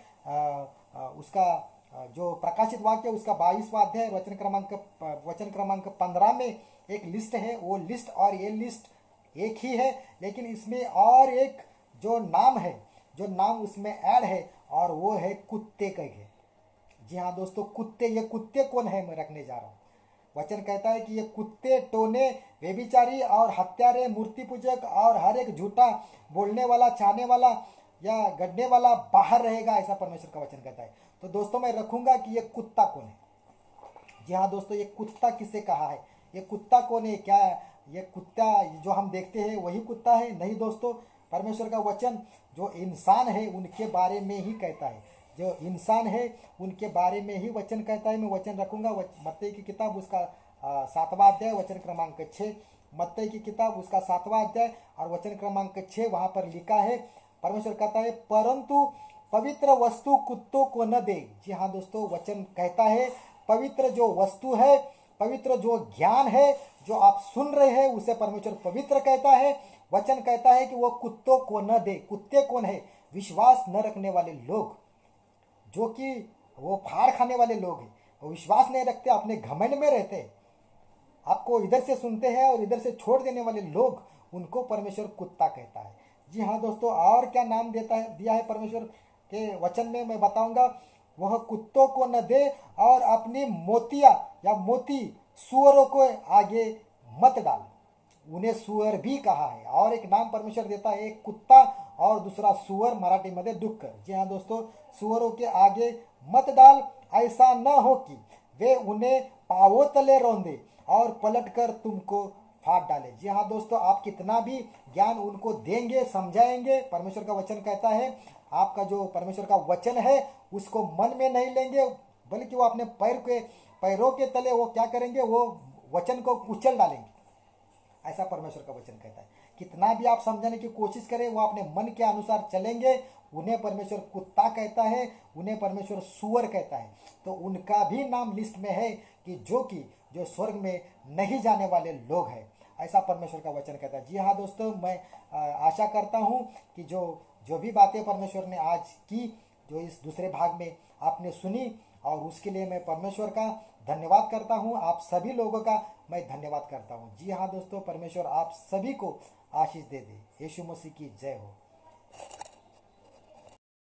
उसका जो प्रकाशित वाक्य उसका 22वां अध्याय वचन क्रमांक 15 में एक लिस्ट है। वो लिस्ट और ये लिस्ट एक ही है, लेकिन इसमें और एक जो नाम है, जो नाम उसमें ऐड है, और वो है कुत्ते का है। जी हाँ दोस्तों, कुत्ते, ये कुत्ते कौन है मैं रखने जा रहा हूँ। वचन कहता है कि ये कुत्ते, टोने, व्यभिचारी और हत्यारे, मूर्ति पूजक और हर एक झूठा बोलने वाला, चाहने वाला या गढ़ने वाला बाहर रहेगा, ऐसा परमेश्वर का वचन कहता है। तो दोस्तों मैं रखूंगा कि ये कुत्ता कौन है। जी हाँ दोस्तों, ये कुत्ता किसे कहा है, ये कुत्ता कौन है, क्या ये कुत्ता जो हम देखते हैं वही कुत्ता है? नहीं दोस्तों, परमेश्वर का वचन जो इंसान है उनके बारे में ही कहता है, जो इंसान है उनके बारे में ही वचन कहता है। मैं वचन रखूंगा मत्ती की किताब उसका 7वां अध्याय वचन क्रमांक 6, मत्ती की किताब उसका 7वां अध्याय और वचन क्रमांक 6, वहां पर लिखा है, परमेश्वर कहता है परंतु पवित्र वस्तु कुत्तों को न दे। जी हाँ दोस्तों, वचन कहता है पवित्र जो वस्तु है, पवित्र जो ज्ञान है जो आप सुन रहे हैं उसे परमेश्वर पवित्र कहता है। वचन कहता है कि वो कुत्तों को न दे। कुत्ते कौन है? विश्वास न रखने वाले लोग, जो कि वो फाड़ खाने वाले लोग हैं, वो विश्वास नहीं रखते, अपने घमंड में रहते हैं, आपको इधर से सुनते हैं और इधर से छोड़ देने वाले लोग, उनको परमेश्वर कुत्ता कहता है। जी हाँ दोस्तों, और क्या नाम दिया है परमेश्वर के वचन में मैं बताऊंगा। वह कुत्तों को न दे और अपनी मोतिया या मोती सुअरों को आगे मत डाल। उन्हें सुअर भी कहा है। और एक नाम परमेश्वर देता है, एक कुत्ता और दूसरा सुअर, मराठी में डुक्कर। जी हाँ दोस्तों, सुअरों के आगे मत डाल, ऐसा न हो कि वे उन्हें पावों तले रौंदे और पलटकर तुमको फाड़ डाले। जी हाँ दोस्तों, आप कितना भी ज्ञान उनको देंगे, समझाएंगे, परमेश्वर का वचन कहता है आपका जो परमेश्वर का वचन है उसको मन में नहीं लेंगे, बल्कि वो अपने पैरों के तले वो क्या करेंगे, वो वचन को कुचल डालेंगे, ऐसा परमेश्वर का वचन कहता है। कितना भी आप समझाने की कोशिश करें, वो अपने मन के अनुसार चलेंगे। उन्हें परमेश्वर कुत्ता कहता है, उन्हें परमेश्वर सुअर कहता है। तो उनका भी नाम लिस्ट में है कि जो स्वर्ग में नहीं जाने वाले लोग हैं, ऐसा परमेश्वर का वचन कहता है। जी हाँ दोस्तों, मैं आशा करता हूँ कि जो भी बातें परमेश्वर ने आज की, जो इस दूसरे भाग में आपने सुनी, और उसके लिए मैं परमेश्वर का धन्यवाद करता हूँ। आप सभी लोगों का मैं धन्यवाद करता हूँ। जी हाँ दोस्तों, परमेश्वर आप सभी को आशीष दे दे। यीशु मसीह की जय हो।